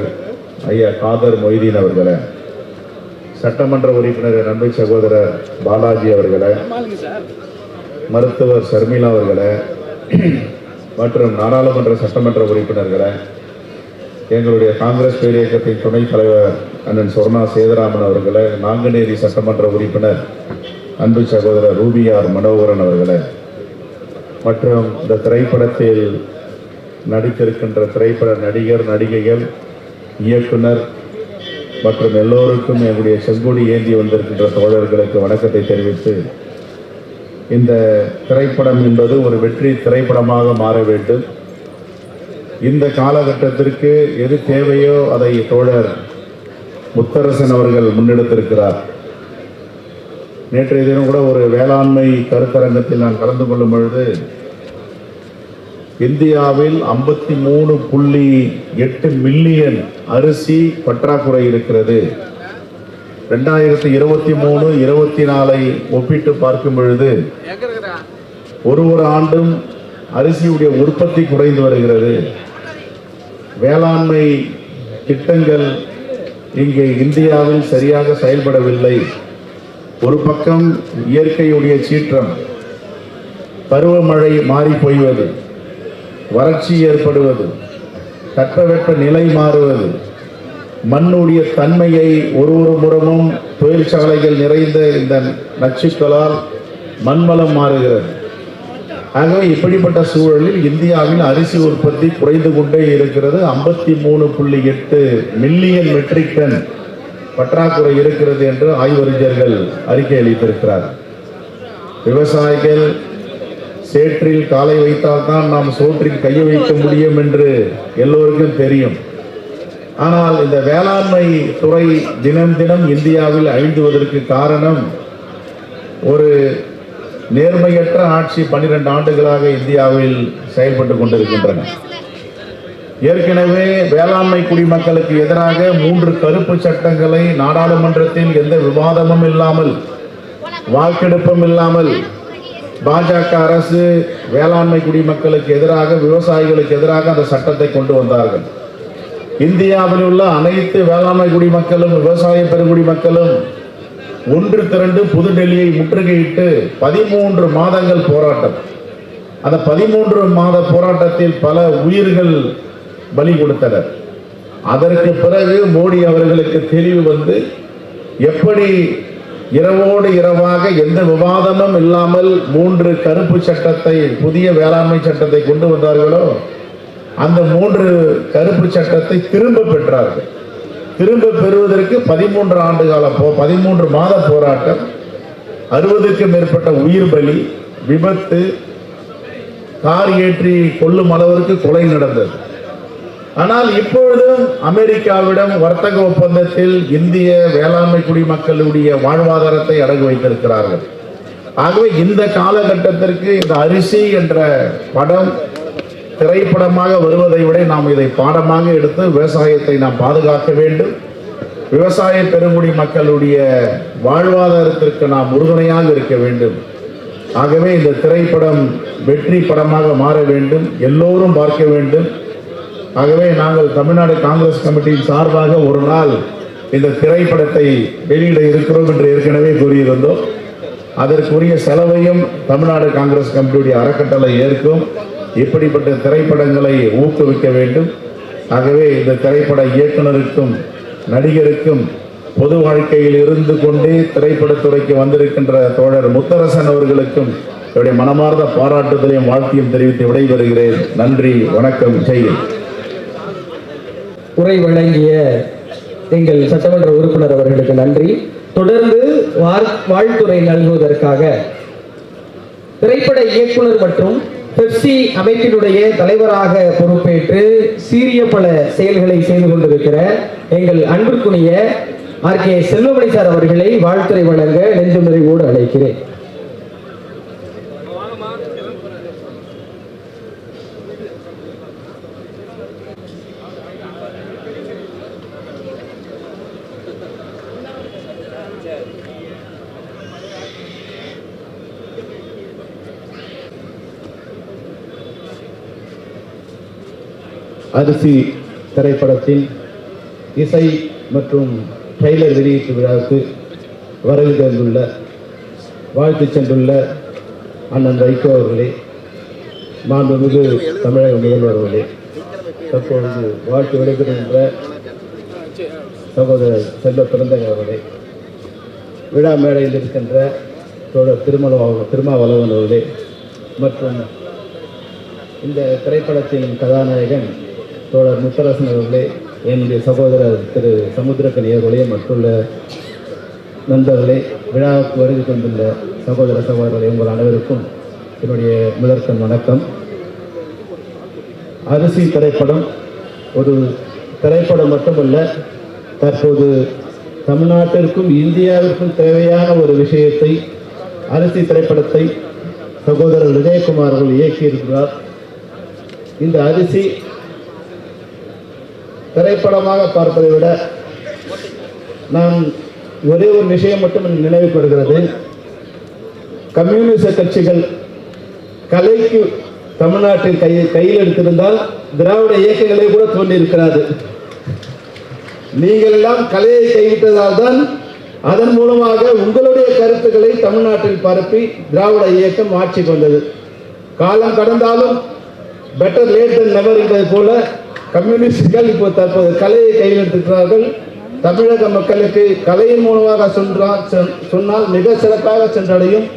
ஐயா காதர் மொய்தீன் அவர்களை, சட்டமன்ற உறுப்பினர் அன்பு சகோதரர் பாலாஜி அவர்களை, மருத்துவர் ஷர்மிளா அவர்களை, மற்றும் நாடாளுமன்ற சட்டமன்ற உறுப்பினர்களை, எங்களுடைய காங்கிரஸ் பேரியக்கத்தின் துணைத் தலைவர் அண்ணன் சொர்ணா சேதராமன் அவர்களை, நாங்குநேரி சட்டமன்ற உறுப்பினர் அன்பு சகோதரர் ரூபியார் மனோகரன் அவர்களை, மற்றும் இந்த திரைப்படத்தில் நடித்திருக்கின்ற திரைப்பட நடிகர், நடிகைகள், இயக்குனர் மற்றும் எல்லோருக்கும் எங்களுடைய செங்கொடி ஏந்தி வந்திருக்கின்ற தோழர்களுக்கு வணக்கத்தை தெரிவித்து, இந்த திரைப்படம் என்பது ஒரு வெற்றி திரைப்படமாக மாற வேண்டும். இந்த காலகட்டத்திற்கு எது தேவையோ அதை தோழர் முத்தரசன் அவர்கள் முன்னெடுத்திருக்கிறார். நேற்றைய தினம் கூட ஒரு வேளாண்மை கருத்தரங்கத்தில் நான் கலந்து கொள்ளும் பொழுது, இந்தியாவில் 53.8 மில்லியன் அரிசி பற்றாக்குறை இருக்கிறது. 2023-24 ஒப்பிட்டு பார்க்கும் பொழுது ஒரு ஆண்டும் அரிசியுடைய உற்பத்தி குறைந்து வருகிறது. வேளாண்மை திட்டங்கள் இங்கே இந்தியாவில் சரியாக செயல்படவில்லை. ஒரு பக்கம் இயற்கையுடைய சீற்றம், பருவமழை மாறி பொய்வது, வறட்சி ஏற்படுவது, தட்பவெப்ப நிலை மாறுவது, மண்ணுடைய தன்மையை ஒரு புறமும் தொழிற்சாலைகள் நிறைந்த இந்த நச்சுக்களால் மண்வளம் மாறுகிறது. ஆகவே இப்படிப்பட்ட சூழலில் இந்தியாவில் அரிசி உற்பத்தி குறைந்து கொண்டே இருக்கிறது. 53.8 மில்லியன் மெட்ரிக் டன் பற்றாக்குறை இருக்கிறது என்று ஆய்வறிஞர்கள் அறிக்கை அளித்திருக்கிறார். விவசாயிகள் சேற்றில் காலை வைத்தால்தான் நாம் சோற்றில் கையை வைக்க முடியும் என்று எல்லோருக்கும் தெரியும். ஆனால் இந்த வேளாண்மை துறை தினம் தினம் இந்தியாவில் அழிந்துவதற்கு காரணம் ஒரு நேர்மையற்ற ஆட்சி 12 ஆண்டுகளாக இந்தியாவில் செயல்பட்டு கொண்டிருக்கின்றன. ஏற்கனவே வேளாண்மை குடிமக்களுக்கு எதிராக 3 கருப்பு சட்டங்களை நாடாளுமன்றத்தில் எந்த விவாதமும் இல்லாமல், வாக்கெடுப்பும் இல்லாமல் பாஜக அரசு வேளாண்மை குடிமக்களுக்கு எதிராக, விவசாயிகளுக்கு எதிராக அந்த சட்டத்தை கொண்டு வந்தார்கள். இந்தியாவில் உள்ள அனைத்து வேளாண்மை குடிமக்களும் விவசாய பெருங்குடி மக்களும் ஒன்று திரண்டு புதுடெல்லியை முற்றுகையிட்டு 13 மாதங்கள் போராட்டம். அந்த 13 மாத போராட்டத்தில் பல உயிர்கள் பலி கொடுத்தனர். அதற்கு பிறகு மோடி அவர்களுக்கு தெளிவு வந்து எப்படி இரவோடு இரவாக எந்த விவாதமும் இல்லாமல் 3 கருப்பு சட்டத்தை, புதிய வேளாண்மை சட்டத்தை கொண்டு வந்தார்களோ அந்த 3 கருப்பு சட்டத்தை திரும்ப பெற்றார்கள். திரும்ப பெறுவதற்கு 13 ஆண்டு கால 13 மாத போராட்டம், 60க்கும் மேற்பட்ட உயிர் பலி, விபத்து, கார் ஏற்றி கொல்லும் அளவிற்கு கொலை நடந்தது. ஆனால் இப்பொழுதும் அமெரிக்காவிடம் வர்த்தக ஒப்பந்தத்தில் இந்திய வேளாண்மை குடிமக்களுடைய வாழ்வாதாரத்தை அடகு வைத்திருக்கிறார்கள். ஆகவே இந்த காலகட்டத்திற்கு இந்த அரிசி என்ற படம் திரைப்படமாக வருவதை விட நாம் இதை பாடமாக எடுத்து விவசாயத்தை நாம் பாதுகாக்க வேண்டும். விவசாய பெருங்குடி மக்களுடைய வாழ்வாதாரத்திற்கு நாம் உறுதுணையாக இருக்க வேண்டும். ஆகவே இந்த திரைப்படம் வெற்றி படமாக மாற வேண்டும், எல்லோரும் பார்க்க வேண்டும். ஆகவே நாங்கள் தமிழ்நாடு காங்கிரஸ் கமிட்டியின் சார்பாக ஒரு நாள் இந்த திரைப்படத்தை வெளியிட இருக்கிறோம் என்று ஏற்கனவே கூறியிருந்தோம். அதற்குரிய செலவையும் தமிழ்நாடு காங்கிரஸ் கமிட்டியுடைய அறக்கட்டளை ஏற்கும். இப்படிப்பட்ட திரைப்படங்களை ஊக்குவிக்க வேண்டும். ஆகவே இந்த திரைப்பட இயக்குனருக்கும் நடிகருக்கும் பொது வாழ்க்கையில் இருந்து கொண்டே திரைப்படத்துறைக்கு வந்திருக்கின்ற தோழர் முத்தரசன் அவர்களுக்கும் என்னுடைய மனமார்ந்த பாராட்டுதலையும் வாழ்த்தையும் தெரிவித்து விடைபெறுகிறேன். நன்றி, வணக்கம், ஜெய். உரை வழங்கிய எங்கள் சட்டமன்ற உறுப்பினர் அவர்களுக்கு நன்றி. தொடர்ந்து வாழ்த்துரை நல்குவதற்காக திரைப்பட இயக்குனர் மற்றும் பெப்சி அமைப்பினுடைய தலைவராக பொறுப்பேற்று சீரிய பல செயல்களை செய்து கொண்டிருக்கிற எங்கள் அன்பிற்குரிய RK செல்வமணி சார் அவர்களை வாழ்த்துரை வழங்க நெஞ்சு நிறைவோடு அழைக்கிறேன். அரிசி திரைப்படத்தின் இசை மற்றும் ட்ரெய்லர் வெளியீட்டு விழாவுக்கு வருகை தந்துள்ள, வாழ்த்து சென்றுள்ள அண்ணன் வைகோ அவர்களே, மாண்புமிகு தமிழக முதல்வர் அவர்களே, தற்பொழுது வாழ்த்து விடைபெறுகின்ற சகோதரர் செல்வ பிறந்தகர் அவர்களே, விழா மேடையில் இருக்கின்ற தோழர் திருமாவளவன் அவர்களே மற்றும் இந்த திரைப்படத்தின் கதாநாயகன் தோழர் முத்தரசன் அவர்களே, என்னுடைய சகோதரர் திரு சமுத்திரக்கனி அவர்களே, மற்றுள்ள நண்பர்களே, விழாவுக்கு வருகை கொண்டுள்ள சகோதர சகோதரர்களே, உங்கள் அனைவருக்கும் என்னுடைய முதற்கண் வணக்கம். அரிசி திரைப்படம் ஒரு திரைப்படம் மட்டுமல்ல, தற்போது தமிழ்நாட்டிற்கும் இந்தியாவிற்கும் தேவையான ஒரு விஷயத்தை, அரிசி திரைப்படத்தை சகோதரர் விஜயகுமார் அவர்கள் இயக்கியிருக்கிறார். இந்த அரிசி திரைப்படமாக பார்ப்பதை விட நான் ஒரே ஒரு விஷயம் மட்டும் நினைவுபடுகிறது. கம்யூனிச கட்சிகள் கலைக்கு தமிழ்நாட்டில் கையில் எடுத்திருந்தால் திராவிட இயக்கங்களே கூட தோன்றியிருக்கிறாது. நீங்கள் எல்லாம் கலையை கைவிட்டதால் தான் அதன் மூலமாக உங்களுடைய கருத்துக்களை தமிழ்நாட்டில் பரப்பி திராவிட இயக்கம் ஆட்சிக்கு வந்தது. காலம் கடந்தாலும் பெட்டர் லேட் than never என்பது போல கம்யூனிஸ்டுகள் இப்போ தற்போது கலையை கையில் எடுத்திருக்கிறார்கள். தமிழக மக்களுக்கு கலையின் மூலமாக சொன்னால் மிக சிறப்பாக சென்றடையும்.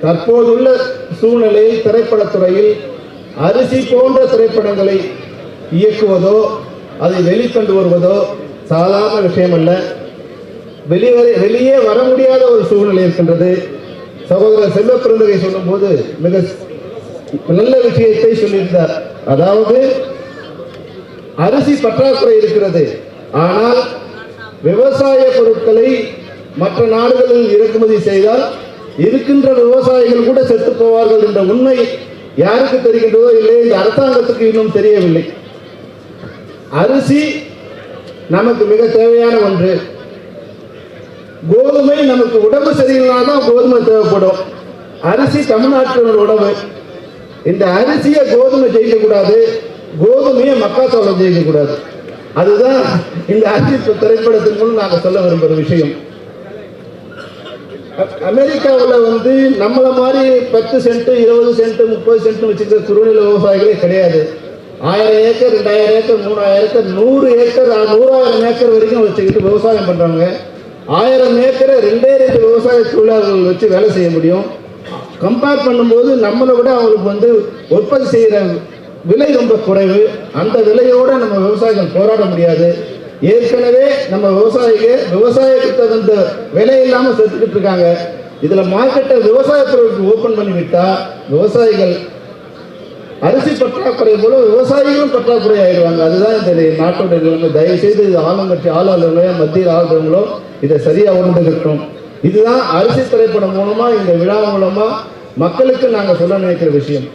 தற்போதுள்ள சூழ்நிலையில் திரைப்படத்துறையில் அரிசி போன்ற திரைப்படங்களை இயக்குவதோ அதை வெளிக்கொண்டு வருவதோ சாதாரண விஷயம் அல்ல. வெளியே வர முடியாத ஒரு சூழ்நிலை இருக்கின்றது. சகோதரர் செல்வ பெருந்தகை சொல்லும் போது மிக நல்ல விஷயத்தை சொல்லியிருந்தார். அதாவது அரிசி பற்றாக்குறை இருக்கிறது, ஆனால் விவசாய பொருட்களை மற்ற நாடுகளில் இறக்குமதி செய்தால் இருக்கின்ற விவசாயிகள் கூட செத்து போவார்கள் என்ற உண்மை யாருக்கு தெரிகின்றதோ இல்லை, இந்த அரசாங்கத்துக்கு இன்னும் தெரியவில்லை. அரிசி நமக்கு மிக தேவையான ஒன்று. கோதுமை நமக்கு உடம்பு சரியில்லைனால்தான் கோதுமை தேவைப்படும். அரிசி தமிழ்நாட்டின் உணவு. இந்த அரிசியை கோதுமை ஜெயிக்கக்கூடாது, கோதுமையை மக்காச்சோளம் ஜெயிக்கக்கூடாது. அதுதான் இந்த அரிசி திரைப்படத்தின் மூலம் நாங்கள் சொல்ல விரும்புகிற விஷயம். அமெரிக்காவில் நம்மளை மாதிரி 10 சென்ட் 20 சென்ட் 30 சென்ட் வச்சுக்கிற குறுநில விவசாயிகளே கிடையாது. 1000 acre 2000 acre 3000 acre 100 acre 100,000 acre வரைக்கும் வச்சுக்கிட்டு விவசாயம் பண்ணுறாங்க. 1000 ஏக்கரை 2 விவசாய தொழிலாளர்கள் வச்சு வேலை செய்ய முடியும். கம்பேர் பண்ணும்போது நம்மளை விட அவங்களுக்கு உற்பத்தி செய்கிற விலை ரொம்ப குறைவு. அந்த விலையோடு நம்ம விவசாயிகள் போராட முடியாது. ஏற்கனவே நம்ம விவசாயத்துக்கு தகுந்த விலை இல்லாமல் செத்துக்கிட்டு இருக்காங்க. இதில் மார்க்கெட்டை விவசாய பொருளுக்கு ஓப்பன் பண்ணி விட்டா விவசாயிகள் அரிசி பற்றாக்குறை போல விவசாயிகளும் பற்றாக்குறை ஆயிடுவாங்க. அதுதான் இந்த நாட்டோட நிலைமை. தயவுசெய்து இது ஆளுங்கட்சி ஆளுநர்களோ மத்தியில் ஆளுநர்களோ இதை சரியாக உணர்ந்துகிட்டோம். இதுதான் அரிசி திரைப்படம் மூலமா இந்த விழா மூலமா மக்களுக்கு நாங்கள் சொல்ல நினைக்கிற விஷயம்.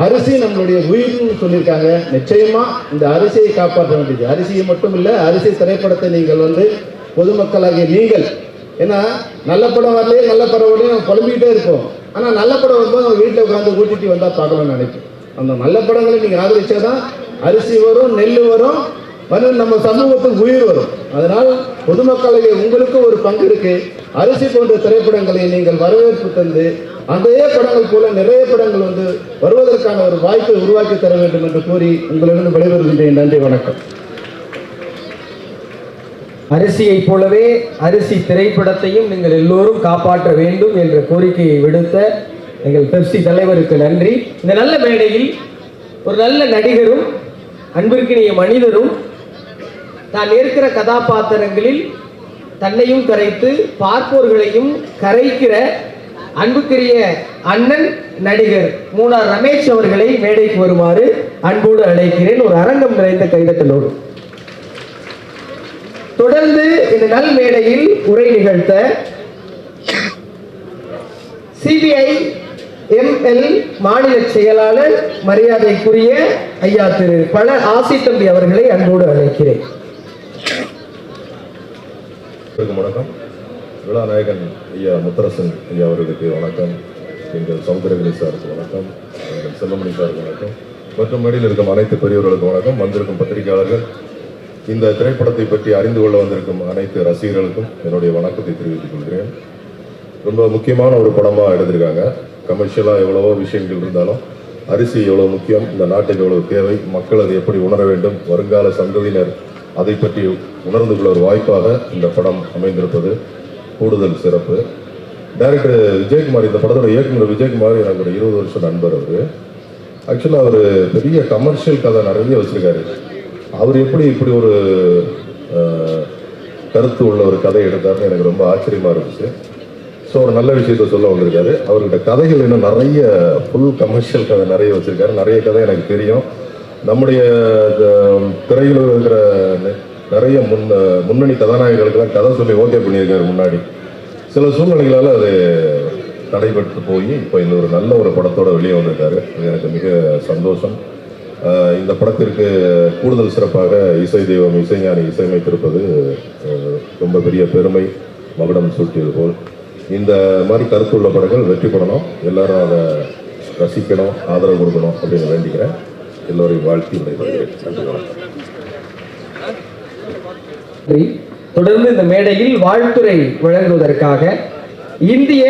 அரிசி நம்மளுடைய உயிர்னு சொல்லியிருக்காங்க. நிச்சயமா இந்த அரிசியை காப்பாற்ற வேண்டியது. அரிசியை மட்டும் இல்லை, அரிசி திரைப்படத்தை நீங்கள் பொதுமக்களாகிய நீங்கள், ஏன்னா நல்ல படம் வரலையே நல்ல படம் வரலையே நம்ம புலம்பிக்கிட்டே இருப்போம். ஆனால் நல்ல படம் வரும்போது நம்ம வீட்டில் உட்காந்து ஊட்டிட்டு வந்தால் பார்க்கலாம்னு நினைப்போம். அந்த நல்ல படங்களை நீங்கள் ஆதரிச்சாதான் அரிசி வரும், நெல் வரும், நம்ம சமூகத்துக்கு உயிர் வரும். அதனால் பொதுமக்களுக்கு உங்களுக்கு ஒரு பங்கு இருக்கு. அரிசி போன்ற திரைப்படங்களை நீங்கள் வரவேற்பு தந்து அதே படங்கள் போல நிறைய படங்கள் வருவதற்கான ஒரு வாய்ப்பை உருவாக்கி தர வேண்டும் என்று கூறி உங்களிடம் விடைபெறுகின்றேன். நன்றி, வணக்கம். அரிசியை போலவே அரிசி திரைப்படத்தையும் நீங்கள் எல்லோரும் காப்பாற்ற வேண்டும் என்ற கோரிக்கையை விடுத்த எங்கள் பெப்சி தலைவருக்கு நன்றி. இந்த நல்ல மேடையில் ஒரு நல்ல நடிகரும் அன்பிற்கினிய மனிதரும் தான் ஏற்கிற கதாபாத்திரங்களில் தன்னையும் கரைத்து பார்ப்போர்களையும் கரைக்கிற அன்புக்குரிய அண்ணன் நடிகர் மூனார் ரமேஷ் அவர்களை மேடைக்கு வருமாறு அன்போடு அழைக்கிறேன். ஒரு அரங்கம் நிறைந்த கைதட்டலோடு. தொடர்ந்து இந்த நல் மேடையில் உரை நிகழ்த்த சிபிஐ ML மாநில செயலாளர் மரியாதைக்குரிய ஐயா திரு பல ஆசித்தம்பி அவர்களை அன்போடு அழைக்கிறேன். வணக்கம். விழாநாயகன் ஐயா முத்தரசன் ஐயா அவர்களுக்கு வணக்கம். எங்கள் சமுத்திரகிரி சாருக்கு வணக்கம். எங்கள் செல்லமணி சாருக்கு வணக்கம். மற்றும் மேடையில் இருக்கும் அனைத்து பெரியவர்களுக்கு வணக்கம். வந்திருக்கும் பத்திரிகையாளர்கள், இந்த திரைப்படத்தை பற்றி அறிந்து கொள்ள வந்திருக்கும் அனைத்து ரசிகர்களுக்கும் என்னுடைய வணக்கத்தை தெரிவித்துக் கொள்கிறேன். ரொம்ப முக்கியமான ஒரு படமாக எடுத்திருக்காங்க. கமர்ஷியலாக எவ்வளவோ விஷயங்கள் இருந்தாலும் அரிசி எவ்வளோ முக்கியம், இந்த நாட்டுக்கு எவ்வளோ தேவை, மக்கள் அதை எப்படி உணர வேண்டும், வருங்கால சந்ததியினர் அதை பற்றி உணர்ந்து கொள்ள ஒரு வாய்ப்பாக இந்த படம் அமைந்திருப்பது கூடுதல் சிறப்பு. டைரக்டர் விஜயகுமார், இந்த படத்தோட இயக்குனர் விஜயகுமார் எனக்கு ஒரு 20 வருஷம் நண்பர். அவர் ஆக்சுவலாக அவர் பெரிய கமர்ஷியல் கதை நிறைய வச்சுருக்காரு. அவர் எப்படி இப்படி ஒரு கருத்து உள்ள ஒரு கதை எடுத்தார்னு எனக்கு ரொம்ப ஆச்சரியமாக இருந்துச்சு. ஸோ ஒரு நல்ல விஷயத்த சொல்ல வந்திருக்காரு. அவர்கிட்ட கதைகள் இன்னும் நிறைய ஃபுல் கமர்ஷியல் கதை நிறைய வச்சுருக்காரு. நிறைய கதை எனக்கு தெரியும். நம்முடைய திரையில் இருக்கிற நிறைய முன்னணி கதாநாயகர்களுக்கெல்லாம் கதை சொல்லி ஓகே பண்ணியிருக்காரு முன்னாடி. சில சூழ்நிலைகளால் அது தடைபட்டு போய் இப்போ இந்த ஒரு நல்ல ஒரு படத்தோட வெளியே வந்திருக்காரு. இது எனக்கு மிக சந்தோஷம். இந்த படத்திற்கு கூடுதல் சிறப்பாக இசை தெய்வம் இசைஞானி இசையமைத்திருப்பது ரொம்ப பெரிய பெருமை, மகுடம் சூட்டியது போல். இந்த மாதிரி கருத்துள்ள படங்கள் வெற்றி பெறணும், எல்லாரும் அதை ரசிக்கணும், ஆதரவு கொடுக்கணும் அப்படின்னு வேண்டிக்கிறேன். எல்லோரையும் வாழ்த்தி விடைபெறுகிறேன். தொடர்ந்து இந்த மேடையில் வாழ்த்துறை வழங்குவதற்காக இந்திய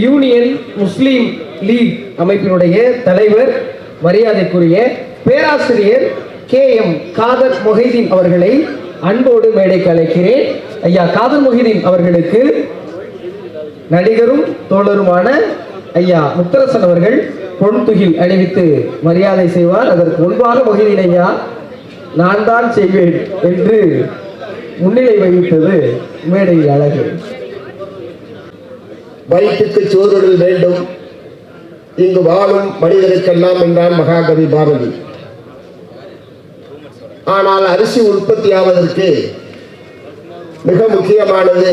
யூனியன் முஸ்லீம் லீக் அமைப்பினுடைய தலைவர் மரியாதைக்குரிய பேராசிரியர் KM காதர் மொஹிதீன் அவர்களை அன்போடு மேடைக்கு அழைக்கிறேன். ஐயா காதர் மொஹிதீன் அவர்களுக்கு நடிகரும் தோழருமான ஐயா முத்தரசன் அவர்கள் பொன்துகில் அணிவித்து மரியாதை செய்வார். அதற்கு முன்பாக மொஹிதீன் ஐயா நான் தான் செய்வேன் என்று முன்னிலை வகித்தது மேடையில் அழகு. வயிற்றுக்கு சோறுடல் வேண்டும், இங்கு வாழும் மனிதருக்கெல்லாம் என்றான் மகாகவி பாரதி. ஆனால் அரிசி உற்பத்தியாவதற்கு மிக முக்கியமானது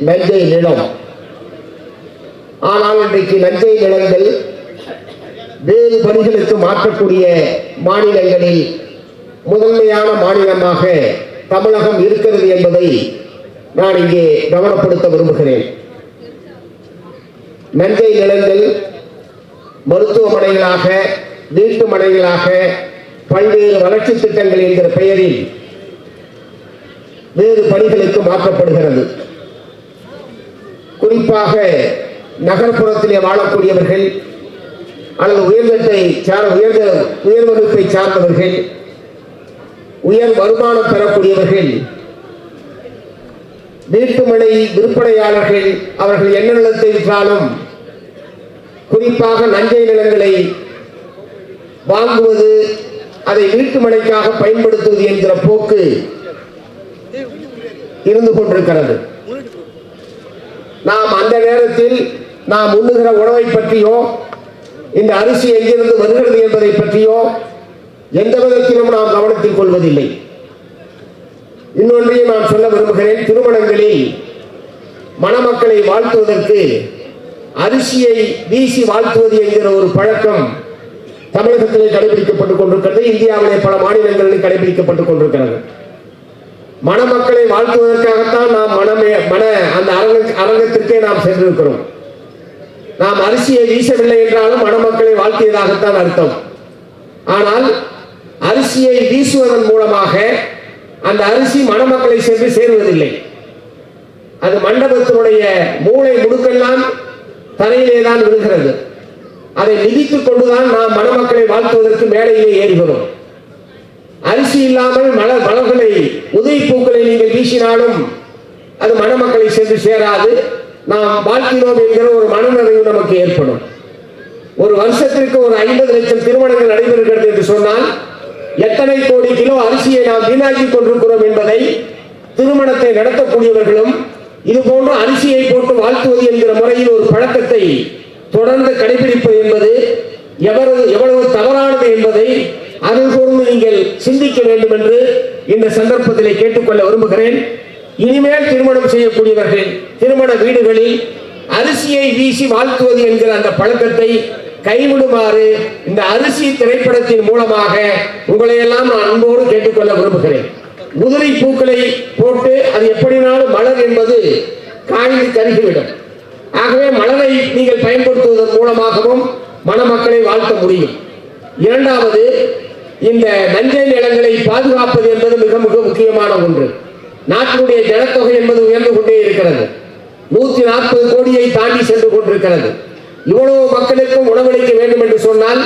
நஞ்சை நிலம். ஆனால் இன்றைக்கு நஞ்சை நிலங்கள் வேறு பணிகளுக்கு மாற்றக்கூடிய மாநிலங்களில் முதன்மையான மாநிலமாக தமிழகம் இருக்கிறது என்பதை நான் இங்கே கவனப்படுத்த விரும்புகிறேன். நஞ்சை நிலங்கள் மருத்துவமனைகளாக, வீட்டு மனைகளாக, பல்வேறு வளர்ச்சி திட்டங்கள் என்கிற பெயரில் வேறு பணிகளுக்கு மாற்றப்படுகிறது. குறிப்பாக நகர்ப்புறத்திலே வாழக்கூடியவர்கள் அல்லது உயர் வகுப்பை சார்ந்தவர்கள், உயர் வருமானம் பெறக்கூடியவர்கள், வீட்டுமனை விற்பனையாளர்கள் அவர்கள் என்ன நிலத்தை விற்றாலும் குறிப்பாக நஞ்சை நிலங்களை வாங்குவது, அதை வீட்டு மனைக்காக பயன்படுத்துவது என்கிற போக்கு இருந்து கொண்டிருக்கிறது. நாம் அந்த நேரத்தில் நாம் உண்ணுகிற உணவை பற்றியோ, இந்த அரிசி எங்கிருந்து வருகிறது என்பதை பற்றியோ எந்த விதத்திலும் நாம் கவனத்தில் கொள்வதில்லை. இன்னொன்றையும் நான் சொல்ல விரும்புகிறேன். திருமணங்களில் மணமக்களை வாழ்த்துவதற்கு அரிசியை வீசி வாழ்த்துவது என்கிற ஒரு பழக்கம் தமிழகத்திலே கடைபிடிக்கப்பட்டுக் கொண்டிருக்கிறது. இந்தியாவிலே பல மாநிலங்களில் கடைபிடிக்கப்பட்டுக் கொண்டிருக்கிறது. மணமக்களை வாழ்த்துவதற்காகத்தான் நாம் அந்த அரங்கத்திற்கே நாம் சென்றிருக்கிறோம். நாம் அரிசியை வீசவில்லை என்றாலும் மணமக்களை வாழ்த்தியதாகத்தான் அர்த்தம். ஆனால் அரிசியை வீசுவதன் மூலமாக அந்த அரிசி மணமக்களை சென்று சேருவதில்லை. அது மண்டபத்தினுடைய மூளை முடுக்கெல்லாம் தரையிலே தான் விழுகிறது. அதை மிதித்துக் கொண்டுதான் நாம் மணமக்களை வாழ்த்துவதற்கு மேடையிலே ஏறுகிறோம். அரிசி இல்லாமல் மலர்களை, உதவி பூக்களை நீங்கள் வீசினாலும் அது மணமக்களை சென்று சேராது. நாம் வாழ்த்தினோம் என்கிற ஒரு மனநிறைவு நமக்கு ஏற்படும். ஒரு வருஷத்திற்கு ஒரு 50 லட்சம் திருமணங்கள் நடைபெறுகிறது என்று சொன்னால் எத்தனை கோடி கிலோ அரிசியை நாம் வீணாக்கி கொண்டிருக்கிறோம் என்பதை திருமணத்தை நடத்தக்கூடியவர்களும் இது போன்ற அரிசியை போட்டு வாழ்த்துவது என்கிற முறையில் ஒரு பழக்கத்தை தொடர்ந்து கடைபிடிப்பது என்பது எவ்வளவு தவறானது என்பதை அதில் கூர்ந்து நீங்கள் சிந்திக்க வேண்டும் என்று இந்த சந்தர்ப்பத்திலே கேட்டுக்கொள்ள விரும்புகிறேன். இனிமேல் திருமணம் செய்யக்கூடியவர்கள் திருமண வீடுகளில் அரிசியை வீசி வாழ்த்துவது என்கிற அந்த பழக்கத்தை கைவிடுமாறு இந்த அரிசி திரைப்படத்தின் மூலமாக உங்களை எல்லாம் நான் அன்போடு கேட்டுக்கொள்ள விரும்புகிறேன். உதிரி பூக்களை போட்டு அது எப்படினாலும் மலர் என்பது காய்ந்து கருகிவிடும். ஆகவே மலரை நீங்கள் பயன்படுத்துவதன் மூலமாகவும் மணமக்களை வாழ்த்த முடியும். இரண்டாவது, இந்த நஞ்சை நிலங்களை பாதுகாப்பது என்பது மிக மிக முக்கியமான ஒன்று. நாட்டினுடைய ஜனத்தொகை என்பது உயர்ந்து கொண்டே இருக்கிறது. 140 கோடியை தாண்டி சென்று கொண்டிருக்கிறது. இவ்வளவு மக்களுக்கும் உணவளிக்க வேண்டும் என்று சொன்னால்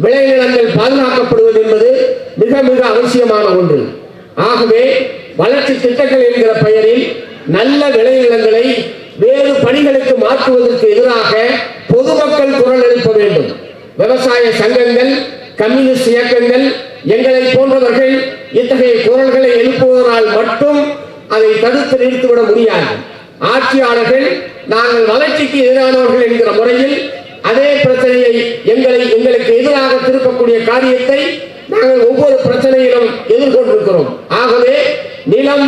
விளைநிலங்கள் பாதுகாக்கப்படுவது என்பது மிக மிக அவசியமான ஒன்று. ஆகவே வளர்ச்சி திட்டங்கள் என்கிற பெயரில் நல்ல விளைநிலங்களை வேறு பணிகளுக்கு மாற்றுவதற்கு எதிராக பொதுமக்கள் குரல் எழுப்ப வேண்டும். விவசாய சங்கங்கள், கம்யூனிஸ்ட் இயக்கங்கள், எங்களை போன்றவர்கள் இத்தகைய குரல்களை எழுப்புவதனால் மட்டும் அதை தடுத்து நிறுத்திவிட முடியாது. ஆட்சியாளர்கள் நாங்கள் வளர்ச்சிக்கு எதிரானவர்கள் என்கிற முறையில் அதே பிரச்சனையை எங்களுக்கு எதிராக திருப்பக்கூடிய காரியத்தை நாங்கள் ஒவ்வொரு பிரச்சனையிலும் எதிர்கொண்டிருக்கிறோம். ஆகவே நிலம்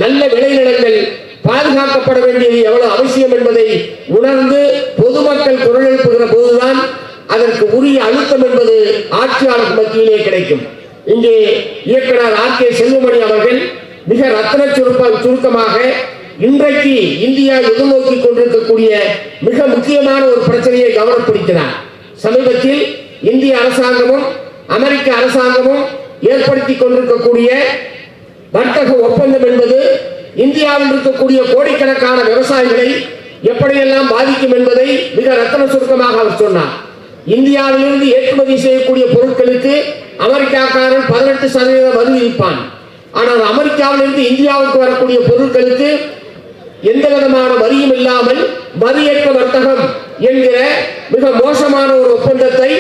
நல்ல விளைநிலங்கள் பாதுகாக்கப்பட வேண்டியது எவ்வளவு அவசியம் என்பதை உணர்ந்து பொதுமக்கள் குரல் எழுப்புகிற போதுதான் அதற்கு உரிய அழுத்தம் என்பது ஆட்சியாளர் மத்தியிலே கிடைக்கும். இங்கே இயக்குனர் RK செல்வமணி அவர்கள் மிக ரத்ன சுருக்கமாக இன்றைக்கு இந்தியா எதிர்நோக்கி கொண்டிருக்கக்கூடிய மிக முக்கியமான ஒரு பிரச்சனையை கவனப்படுத்தினார். சமீபத்தில் இந்திய அரசாங்கமும் அமெரிக்க அரசாங்கமும் ஏற்படுத்தி கொண்டிருக்கக்கூடிய வர்த்தக ஒப்பந்தம் என்பது இந்தியாவில் இருக்கக்கூடிய கோடிக்கணக்கான விவசாயிகளை எப்படியெல்லாம் பாதிக்கும் என்பதை மிக ரத்தன சுருக்கமாக அவர் சொன்னார். இந்தியாவிலிருந்து ஏற்றுமதி செய்யக்கூடிய பொருட்களுக்கு அமெரிக்காக்காரன் 18% வரி விதிப்பான். ஆனால் அமெரிக்காவிலிருந்து இந்தியாவுக்கு வரக்கூடிய பொருட்களுக்கு எந்த விதமான வரியும் இல்லாமல் வரியற்ற வர்த்தகம் என்கிற மிக மோசமான ஒரு ஒப்பந்தத்தை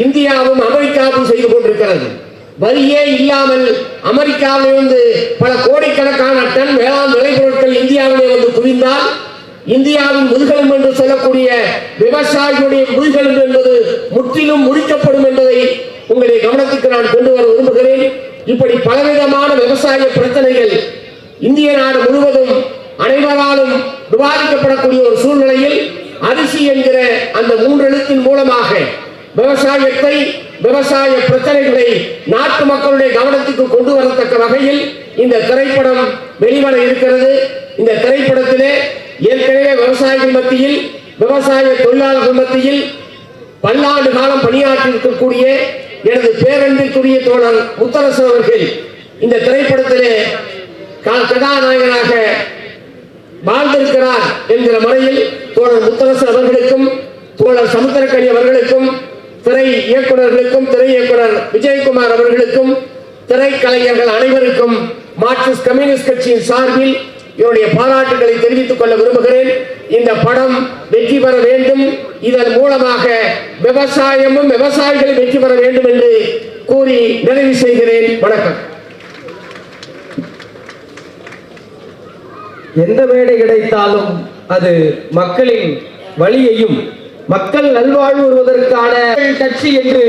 இந்தியாவும் அமெரிக்காவும் செய்து கொண்டிருக்கிறது. வரியே இல்லாமல் அமெரிக்காவிலிருந்து பல கோடிக்கணக்கான டன் வேளாண் விளைபொருட்கள் இந்தியாவிலே வந்து குவிந்தால் இந்தியாவின் முதுகெலும்பு என்று சொல்லக்கூடிய விவசாயிகளுடைய முதுகெலும்பு என்பது முற்றிலும் முடிக்கப்படும் என்பதை உங்களுடைய கவனத்துக்கு நான் கொண்டு வர விரும்புகிறேன். இப்படி பலவிதமான விவசாய பிரச்சனைகள் இந்திய நாடு முழுவதும் அனைவராலும் விவாதிக்கப்படக்கூடிய ஒரு சூழ்நிலையில் அரிசி என்கிற அந்த 3 எழுத்தின் மூலமாக விவசாயத்தை, விவசாய பிரச்சனைகளை நாட்டு மக்களுடைய கவனத்துக்கு கொண்டு வரத்தக்க வகையில் இந்த திரைப்படம் வெளிவர இருக்கிறது. இந்த திரைப்படத்திலே ஏற்கனவே விவசாயிகள் மத்தியில், விவசாய தொழிலாளர்கள் மத்தியில் பல்லாண்டு காலம் பணியாற்றி இருக்கக்கூடிய எனது பேரன்பிற்குரிய தோழர் முத்தரசு அவர்கள் இந்த திரைப்படத்திலே கதாநாயகனாக வாழ்ந்திருக்கிறார் என்கிற முறையில் தோழர் முத்தரசு அவர்களுக்கும் தோழர் சமுத்திரக்கனி அவர்களுக்கும் திரை இயக்குநர்களுக்கும் திரை இயக்குனர் விஜயகுமார் அவர்களுக்கும் திரைக்கலைஞர்கள் அனைவருக்கும் மார்க்சிஸ்ட் கம்யூனிஸ்ட் கட்சியின் சார்பில் என்னுடைய பாராட்டுகளை தெரிவித்துக் கொள்ள விரும்புகிறேன். இந்த படம் வெற்றி பெற வேண்டும். இதன் மூலமாக விவசாயமும் விவசாயிகளும் வெற்றி பெற வேண்டும் என்று கூறி நிறைவு செய்கிறேன். வணக்கம். எந்த மேடை கிடைத்தாலும் அது மக்களின் வழியையும் மக்கள் நல்வாழ்வு வருவதற்கான கட்சி என்று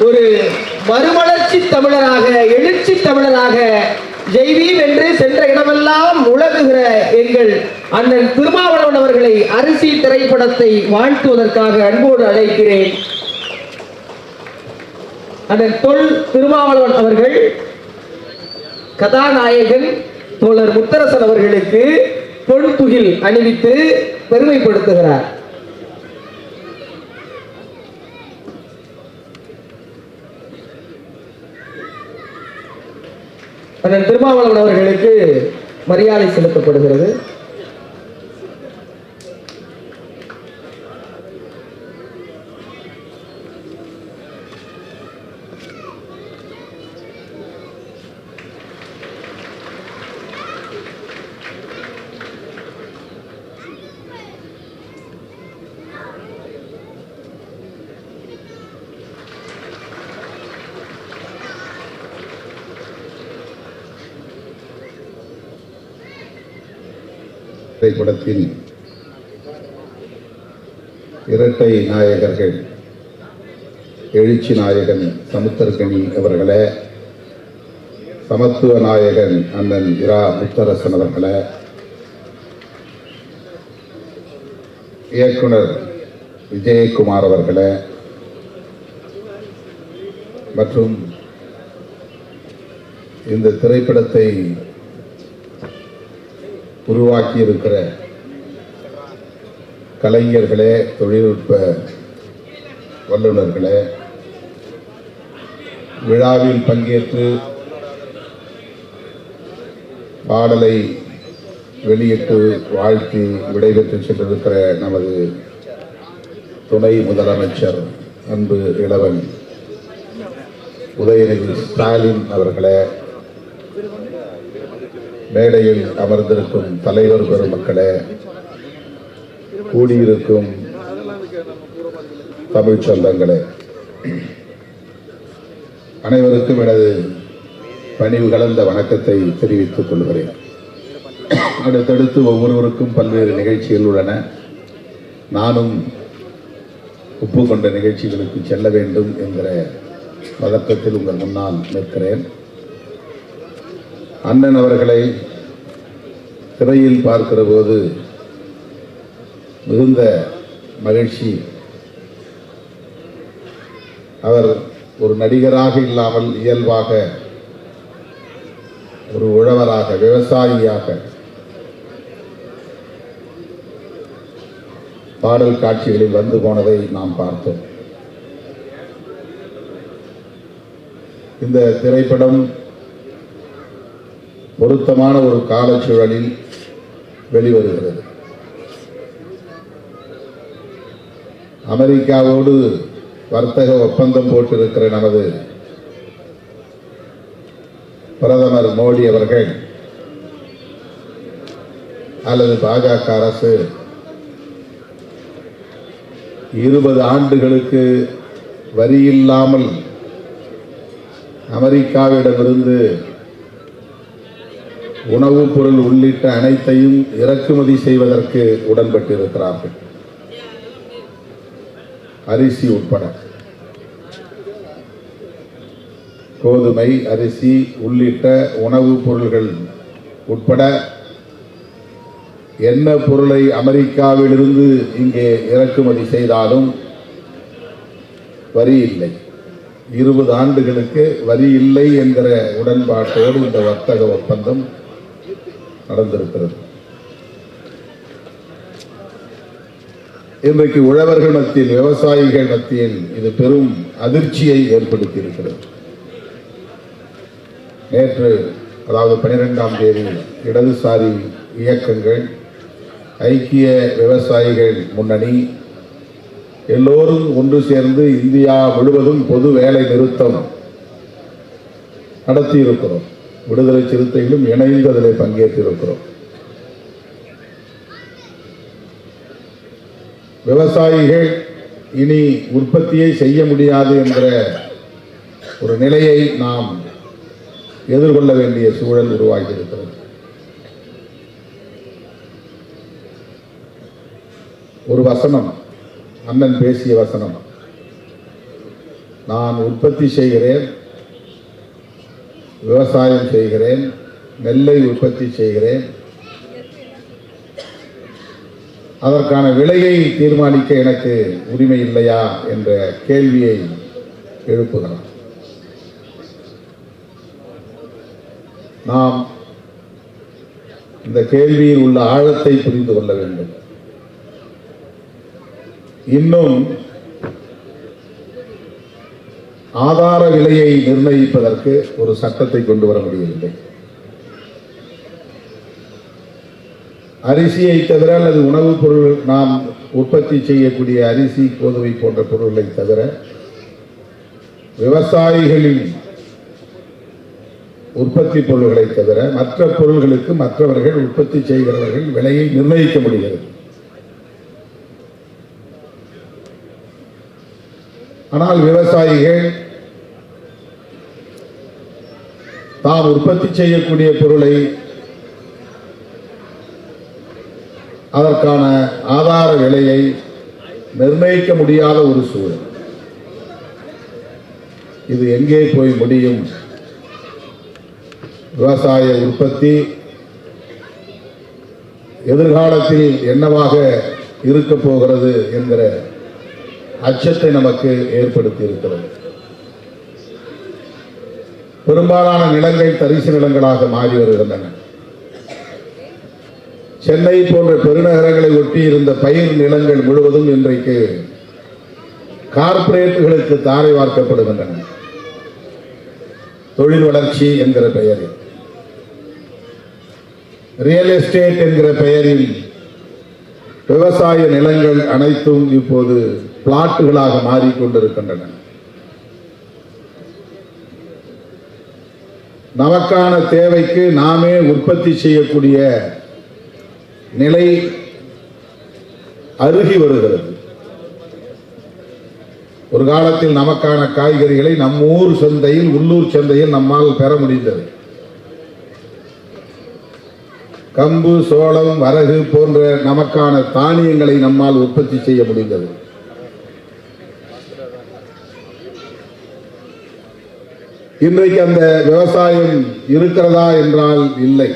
ஒரு மறுமலர்ச்சி தமிழராக, எழுச்சி தமிழராக ஜெய்வீம் என்று சென்ற இடமெல்லாம் உலகுகிற எங்கள் அண்ணன் திருமாவளவன் அவர்களை அரிசி திரைப்படத்தை வாழ்த்துவதற்காக அன்போடு அழைக்கிறேன். அண்ணன் திருமாவளவன் அவர்கள் கதாநாயகன் தோழர் முத்தரசன் அவர்களுக்கு பொன் துகில் அணிவித்து பெருமைப்படுத்துகிறார். அண்ணன் திருமாவளவன் அவர்களுக்கு மரியாதை செலுத்தப்படுகிறது. திரைப்படத்தின் இரட்டை நாயகர்கள் எழுச்சி நாயகன் சமுத்திரக்கனி அவர்களே, சமத்துவ நாயகன் அண்ணன் இரா முத்தரசன் அவர்களே, இயக்குனர் விஜயகுமார் அவர்களே மற்றும் இந்த திரைப்படத்தை உருவாக்கி இருக்கிற கலைஞர்களே, தொழில்நுட்ப வல்லுநர்களே, விழாவில் பங்கேற்று பாடலை வெளியிட்டு வாழ்த்தி விடைபெற்று சென்றிருக்கிற நமது துணை முதலமைச்சர் அன்பு இளவன் உதயநிதி ஸ்டாலின் அவர்களே, மேடையில் அமர்ந்திருக்கும் தலைவர் பெருமக்களே, கூடியிருக்கும் தமிழ் சொந்தங்களே, அனைவருக்கும் எனது பணிவு கலந்த வணக்கத்தை தெரிவித்துக் கொள்கிறேன். அடுத்தடுத்து ஒவ்வொருவருக்கும் பல்வேறு நிகழ்ச்சிகள் உள்ளன. நானும் ஒப்புக்கொண்ட நிகழ்ச்சிகளுக்கு செல்ல வேண்டும் என்கிற பதக்கத்தில் உங்கள் முன்னால் நிற்கிறேன். அண்ணன் அவர்களை திரையில் பார்க்கிற போது மிகுந்த மகிழ்ச்சி. அவர் ஒரு நடிகராக இல்லாமல் இயல்பாக ஒரு உழவராக, விவசாயியாக பாடல் காட்சிகளில் வந்து போனதை நாம் பார்த்தோம். இந்த திரைப்படம் பொருத்தமான ஒரு காலச்சூழலில் வெளிவருகிறது. அமெரிக்காவோடு வர்த்தக ஒப்பந்தம் போட்டிருக்கிற நமது பிரதமர் மோடி அவர்கள் அல்லது பாஜக அரசு 20 ஆண்டுகளுக்கு வரி இல்லாமல் அமெரிக்காவிடமிருந்து உணவுப் பொருள் உள்ளிட்ட அனைத்தையும் இறக்குமதி செய்வதற்கு உடன்பட்டிருக்கிறார்கள். அரிசி உட்பட கோதுமை, அரிசி உள்ளிட்ட உணவுப் பொருள்கள் உட்பட என்ன பொருளை அமெரிக்காவிலிருந்து இங்கே இறக்குமதி செய்தாலும் வரி இல்லை. 20 ஆண்டுகளுக்கு வரி இல்லை என்கிற உடன்பாட்டோடு இந்த வர்த்தக ஒப்பந்தம் நடந்திருக்கிறது. இன்றைக்கு உழவர்கள் மத்தியில், விவசாயிகள் மத்தியில் இது பெரும் அதிர்ச்சியை ஏற்படுத்தி இருக்கிறது. நேற்று, அதாவது 12ஆம் தேதி, இடதுசாரி இயக்கங்கள், ஐக்கிய விவசாயிகள் முன்னணி எல்லோரும் ஒன்று சேர்ந்து இந்தியா முழுவதும் பொது வேலை நிறுத்தம் நடத்தியிருக்கிறோம். விடுதலை சிறுத்தைகளும் இணைந்து அதில் பங்கேற்றிருக்கிறோம். விவசாயிகள் இனி உற்பத்தியை செய்ய முடியாது என்கிற ஒரு நிலையை நாம் எதிர்கொள்ள வேண்டிய சூழல் உருவாகி இருக்கிறது. ஒரு வசனம், அண்ணன் பேசிய வசனம், நான் உற்பத்தி செய்கிறேன், விவசாயம் செய்கிறேன், நெல்லை உற்பத்தி செய்கிறேன், அதற்கான விலையை தீர்மானிக்க எனக்கு உரிமை இல்லையா என்ற கேள்வியை எழுப்புகிறார். நாம் இந்த கேள்வியில் உள்ள ஆழத்தை புரிந்து கொள்ள வேண்டும். இன்னும் ஆதார விலையை நிர்ணயிப்பதற்கு ஒரு சட்டத்தை கொண்டு வர முடியவில்லை. அரிசியை தவிர அல்லது உணவுப் பொருள், நாம் உற்பத்தி செய்யக்கூடிய அரிசி, கோதுமை போன்ற பொருட்களை தவிர விவசாயிகளின் உற்பத்தி பொருள்களை தவிர மற்ற பொருள்களுக்கு மற்றவர்கள், உற்பத்தி செய்கிறவர்கள் விலையை நிர்ணயிக்க முடிகிறது. ஆனால் விவசாயிகள் தாம் உற்பத்தி செய்யக்கூடிய பொருளை, அதற்கான ஆதார விலையை நிர்ணயிக்க முடியாத ஒரு சூழல். இது எங்கே போய் முடியும்? விவசாய உற்பத்தி எதிர்காலத்தில் என்னவாக இருக்க போகிறது என்கிற அச்சத்தை நமக்கு ஏற்படுத்தி இருக்கிறது. பெரும்பாலான நிலங்கள் தரிசு நிலங்களாக மாறி வருகின்றன. சென்னை போன்ற பெருநகரங்களை ஒட்டி இருந்த பயிர் நிலங்கள் முழுவதும் இன்றைக்கு கார்ப்பரேட்டுகளுக்கு தாரை வார்க்கப்படுகின்றன. தொழில் வளர்ச்சி என்கிற பெயரில், ரியல் எஸ்டேட் என்கிற பெயரில் விவசாய நிலங்கள் அனைத்தும் இப்போது பிளாட்டுகளாக மாறிக்கொண்டிருக்கின்றன. நமக்கான தேவைக்கு நாமே உற்பத்தி செய்யக்கூடிய நிலை அருகி வருகிறது. ஒரு காலத்தில் நமக்கான காய்கறிகளை நம்மூர் சந்தையில், உள்ளூர் சந்தையில் நம்மால் பெற முடிந்தது. கம்பு, சோளம், வரகு போன்ற நமக்கான தானியங்களை நம்மால் உற்பத்தி செய்ய முடிந்தது. இன்றைக்கு அந்த விவசாயம் இருக்கிறதா என்றால் இல்லை.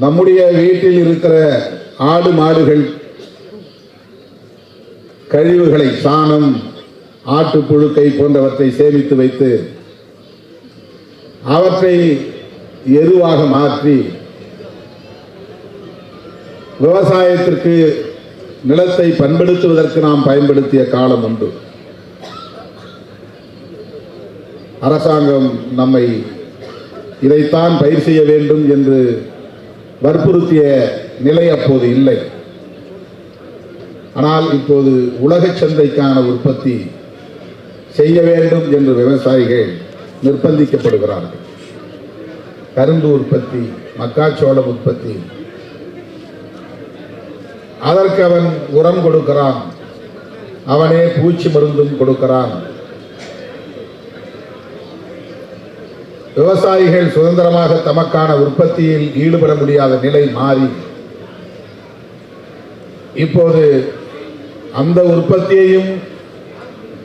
நம்முடைய வீட்டில் இருக்கிற ஆடு மாடுகள் கழிவுகளை, சாணம், ஆட்டு புழுக்கை போன்றவற்றை சேமித்து வைத்து அவற்றை எருவாக மாற்றி விவசாயத்திற்கு, நிலத்தை பண்படுத்துவதற்கு நாம் பயன்படுத்திய காலம் உண்டு. அரசாங்கம் நம்மை இதைத்தான் பயிர் செய்ய வேண்டும் என்று வற்புறுத்திய நிலை அப்போது இல்லை. ஆனால் இப்போது உலக சந்தைக்கான உற்பத்தி செய்ய வேண்டும் என்று விவசாயிகள் நிர்பந்திக்கப்படுகிறார்கள். கரும்பு உற்பத்தி, மக்காச்சோளம் உற்பத்தி, அதற்கு அவன் உரம் கொடுக்கிறான், அவனே பூச்சி மருந்தும் கொடுக்கிறான். விவசாயிகள் சுதந்திரமாக தமக்கான உற்பத்தியில் ஈடுபட முடியாத நிலை மாறி இப்போது அந்த உற்பத்தியையும்,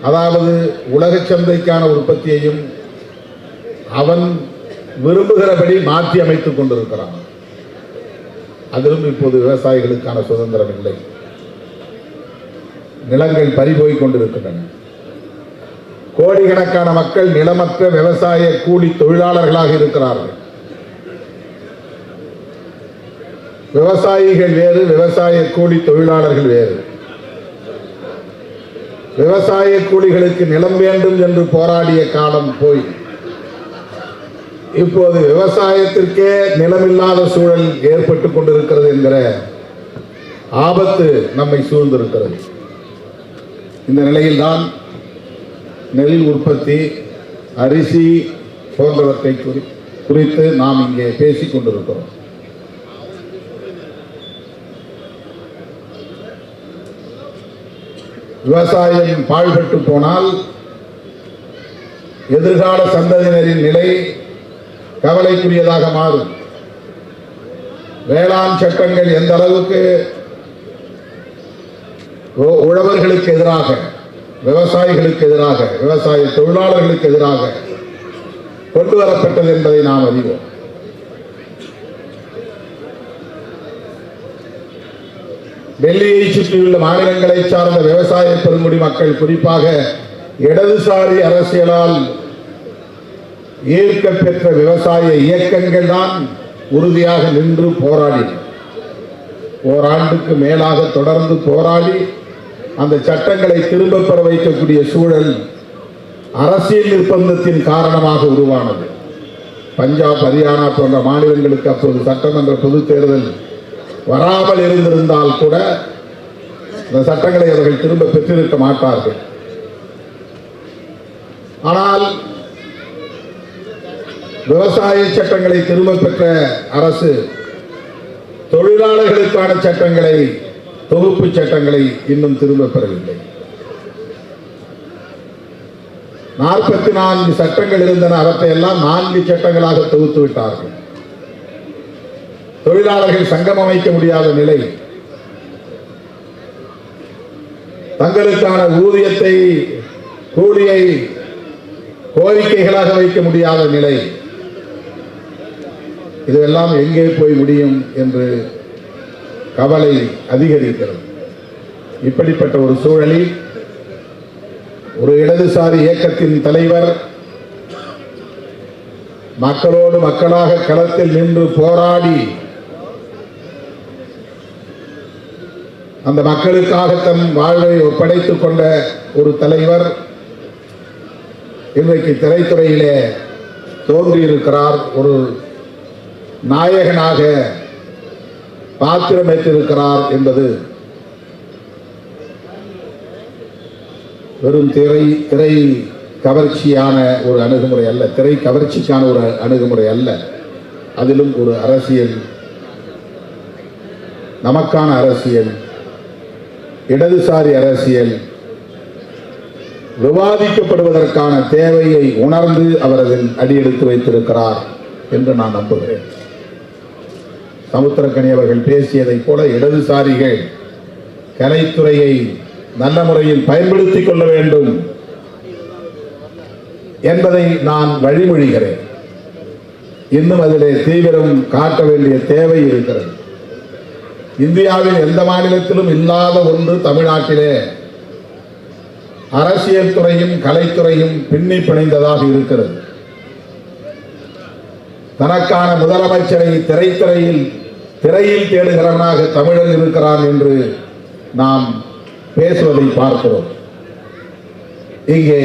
அதாவது உலக சந்தைக்கான உற்பத்தியையும் அவன் விரும்புகிறபடி மாற்றி அமைத்துக் கொண்டிருக்கிறான். அதிலும் இப்போது விவசாயிகளுக்கான சுதந்திரம் இல்லை. நிலங்கள் பறிபோய் கொண்டிருக்கின்றன. கோடிக்கணக்கான மக்கள் நிலமற்ற விவசாய கூலி தொழிலாளர்களாக இருக்கிறார்கள். விவசாயிகள் வேறு, விவசாய கூலி தொழிலாளர்கள் வேறு. விவசாய கூலிகளுக்கு நிலம் வேண்டும் என்று போராடிய காலம் போய் இப்போது விவசாயத்திற்கே நிலமில்லாத சூழல் ஏற்பட்டுக் கொண்டிருக்கிறது என்கிற ஆபத்து நம்மை சூழ்ந்திருக்கிறது. இந்த நிலையில்தான் நெல் உற்பத்தி, அரிசி போன்றவற்றை குறித்து நாம் இங்கே பேசிக் கொண்டிருக்கிறோம். விவசாயம் பாழ்பட்டு போனால் எதிர்கால சந்ததியினரின் நிலை கவலைக்குரியதாக மாறும். வேளாண் சட்டங்கள் எந்த அளவுக்கு உழவர்களுக்கு எதிராக, விவசாயிகளுக்கு எதிராக, விவசாய தொழிலாளர்களுக்கு எதிராக கொண்டு வரப்பட்டது என்பதை நாம் அறிவோம். டெல்லியை சுற்றியுள்ள மாநிலங்களை சார்ந்த விவசாய பெருங்குடி மக்கள், குறிப்பாக இடதுசாரி அரசியலால் ஈர்க்க பெற்ற விவசாய இயக்கங்கள் தான் உறுதியாக நின்று போராடி, ஓராண்டுக்கு மேலாக தொடர்ந்து போராடி அந்த சட்டங்களை திரும்ப பெற வைக்கக்கூடிய சூழல் அரசியல் நிர்பந்தத்தின் காரணமாக உருவானது. பஞ்சாப், ஹரியானா போன்ற மாநிலங்களுக்கு அப்போது சட்டமன்ற பொதுத் தேர்தல் வராமல் இருந்திருந்தால் கூட இந்த சட்டங்களை அவர்கள் திரும்ப பெற்றிருக்க மாட்டார்கள். ஆனால் விவசாய சட்டங்களை திரும்ப பெற்ற அரசு தொழிலாளர்களுக்கான சட்டங்களை, தொகுப்பு சட்டங்களை இன்னும் திரும்ப பெறவில்லை. 44 சட்டங்கள் இருந்தன, அவற்றை எல்லாம் 4 சட்டங்களாக தொகுத்து விட்டார்கள். தொழிலாளர்கள் சங்கம் அமைக்க முடியாத நிலை, தங்களுக்கான ஊதியத்தை, கூலியை கோரிக்கைகளாக வைக்க முடியாத நிலை, இதெல்லாம் எங்கே போய் முடியும் என்று கவலை அதிகரிக்கிறது. இப்படிப்பட்ட ஒரு சூழலில் ஒரு இடதுசாரி இயக்கத்தின் தலைவர் மக்களோடு மக்களாக களத்தில் நின்று போராடி அந்த மக்களுக்காக தம் வாழ்வை ஒப்படைத்துக் கொண்ட ஒரு தலைவர் இன்றைக்கு திரைத்துறையிலே தோன்றியிருக்கிறார். ஒரு நாயகனாக பாத்திரமேற்றிருக்கிறார் என்பது வெறும் திரை கவர்ச்சியான ஒரு அணுகுமுறை அல்ல, திரை கவர்ச்சிக்கான ஒரு அணுகுமுறை அல்ல. அதிலும் ஒரு அரசியல், நமக்கான அரசியல், இடதுசாரி அரசியல் விவாதிக்கப்படுவதற்கான தேவையை உணர்ந்து அவர் அதில் அடியெடுத்து வைத்திருக்கிறார் என்று நான் நம்புகிறேன். சமுத்திரக்கனி அவர்கள் பேசியதைப் போல இடதுசாரிகள் கலைத்துறையை நல்ல முறையில் பயன்படுத்திக் கொள்ள வேண்டும் என்பதை நான் வழிமொழிகிறேன். இன்னும் அதிலே தீவிரம் காட்ட வேண்டிய தேவை இருக்கிறது. இந்தியாவில் எந்த மாநிலத்திலும் இல்லாத ஒன்று தமிழ்நாட்டிலே அரசியல் துறையும் கலைத்துறையும் பின்னி பிணைந்ததாக இருக்கிறது. தனக்கான முதலமைச்சரை திரையில் தேடுகிறவனாக தமிழன் இருக்கிறான் என்று நாம் பேசுவதை பார்க்கிறோம். இங்கே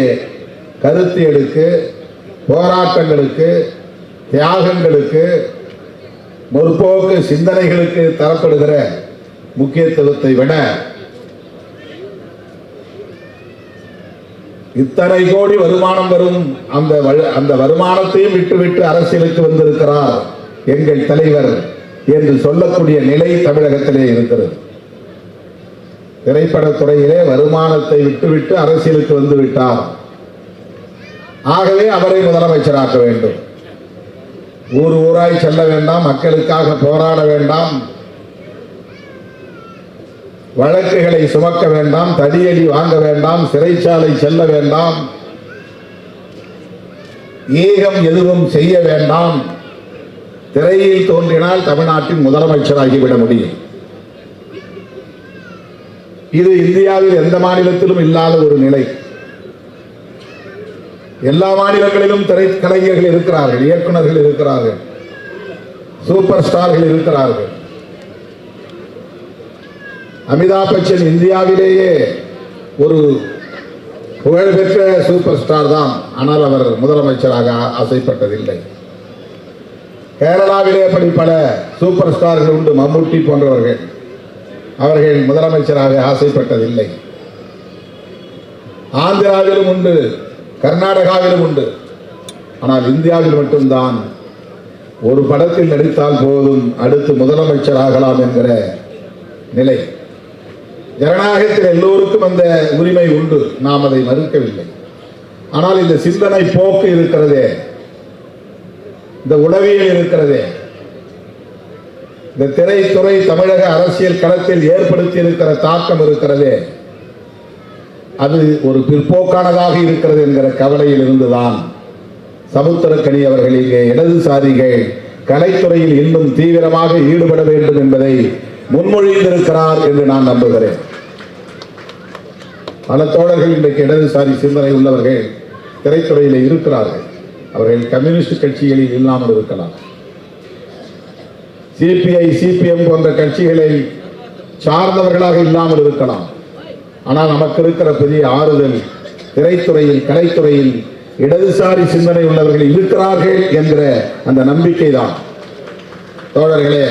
கருத்தியலுக்கு, போராட்டங்களுக்கு, தியாகங்களுக்கு, முற்போக்கு சிந்தனைகளுக்கு தரப்படுகிற முக்கியத்துவத்தை விட இத்தனை கோடி வருமானம் வரும் அந்த வருமானத்தையும் விட்டுவிட்டு அரசியலுக்கு வந்திருக்கிறார் எங்கள் தலைவர் என்று சொல்லக்கூடிய நிலை தமிழகத்திலே இருக்கிறது. திரைப்படத்துறையிலே வருமானத்தை விட்டுவிட்டு அரசியலுக்கு வந்து விட்டார். ஆகவே அவரை முதலமைச்சராக்க வேண்டும். ஊர் ஊராய் செல்ல வேண்டாம், மக்களுக்காக போராட வேண்டாம், வழக்குகளை சுமக்க வேண்டாம், தடியடி வாங்க வேண்டாம், சிறைச்சாலை செல்ல வேண்டாம், ஈகம் எதுவும் செய்ய வேண்டாம். திரையில் தோன்றினால் தமிழ்நாட்டின் முதலமைச்சராகிவிட முடியும். இது இந்தியாவில் எந்த மாநிலத்திலும் இல்லாத ஒரு நிலை. எல்லா மாநிலங்களிலும் திரைக்கலைஞர்கள் இருக்கிறார்கள், இயக்குநர்கள் இருக்கிறார்கள், சூப்பர் ஸ்டார்கள் இருக்கிறார்கள். அமிதாப் பச்சன் இந்தியாவிலேயே ஒரு புகழ்பெற்ற சூப்பர் ஸ்டார் தான். ஆனால் அவர் முதலமைச்சராக ஆசைப்பட்டதில்லை. கேரளாவிலே அப்படி பல சூப்பர் ஸ்டார்கள் உண்டு, மம்முட்டி போன்றவர்கள். அவர்கள் முதலமைச்சராக ஆசைப்பட்டதில்லை. ஆந்திராவிலும் உண்டு, கர்நாடகாவிலும் உண்டு. ஆனால் இந்தியாவில் மட்டும்தான் ஒரு படத்தில் நடித்தால் போதும் அடுத்து முதலமைச்சராகலாம் என்கிற நிலை. ஜனநாயகத்தில் எல்லோருக்கும் அந்த உரிமை உண்டு, நாம் அதை மறுக்கவில்லை. ஆனால் இந்த சிந்தனை போக்கு இருக்கிறதே, இந்த உளவியல் இருக்கிறதே, இந்த திரைத்துறை தமிழக அரசியல் களத்தில் ஏற்படுத்தி இருக்கிற தாக்கம் இருக்கிறதே, அது ஒரு பிற்போக்கானதாக இருக்கிறது என்கிற கவலையில் இருந்துதான் சமுத்திரக்கனி அவர்கள் இங்கே இடதுசாரிகள் கலைத்துறையில் இன்னும் தீவிரமாக ஈடுபட வேண்டும் என்பதை முன்மொழிந்திருக்கிறார் என்று நான் நம்புகிறேன். பல தோழர்கள் இன்றைக்கு இடதுசாரி சிந்தனை உள்ளவர்கள் திரைத்துறையில் இருக்கிறார்கள். அவர்கள் கம்யூனிஸ்ட் கட்சிகளில் இல்லாமல் இருக்கலாம், சிபிஐ சிபிஎம் போன்ற கட்சிகளை சார்ந்தவர்களாக இல்லாமல் இருக்கலாம். ஆனால் நமக்கு இருக்கிற பெரிய ஆறுதல் திரைத்துறையில் கலைத்துறையில் இடதுசாரி சிந்தனை உள்ளவர்கள் இருக்கிறார்கள் என்கிற அந்த நம்பிக்கை தான். தோழர்களே,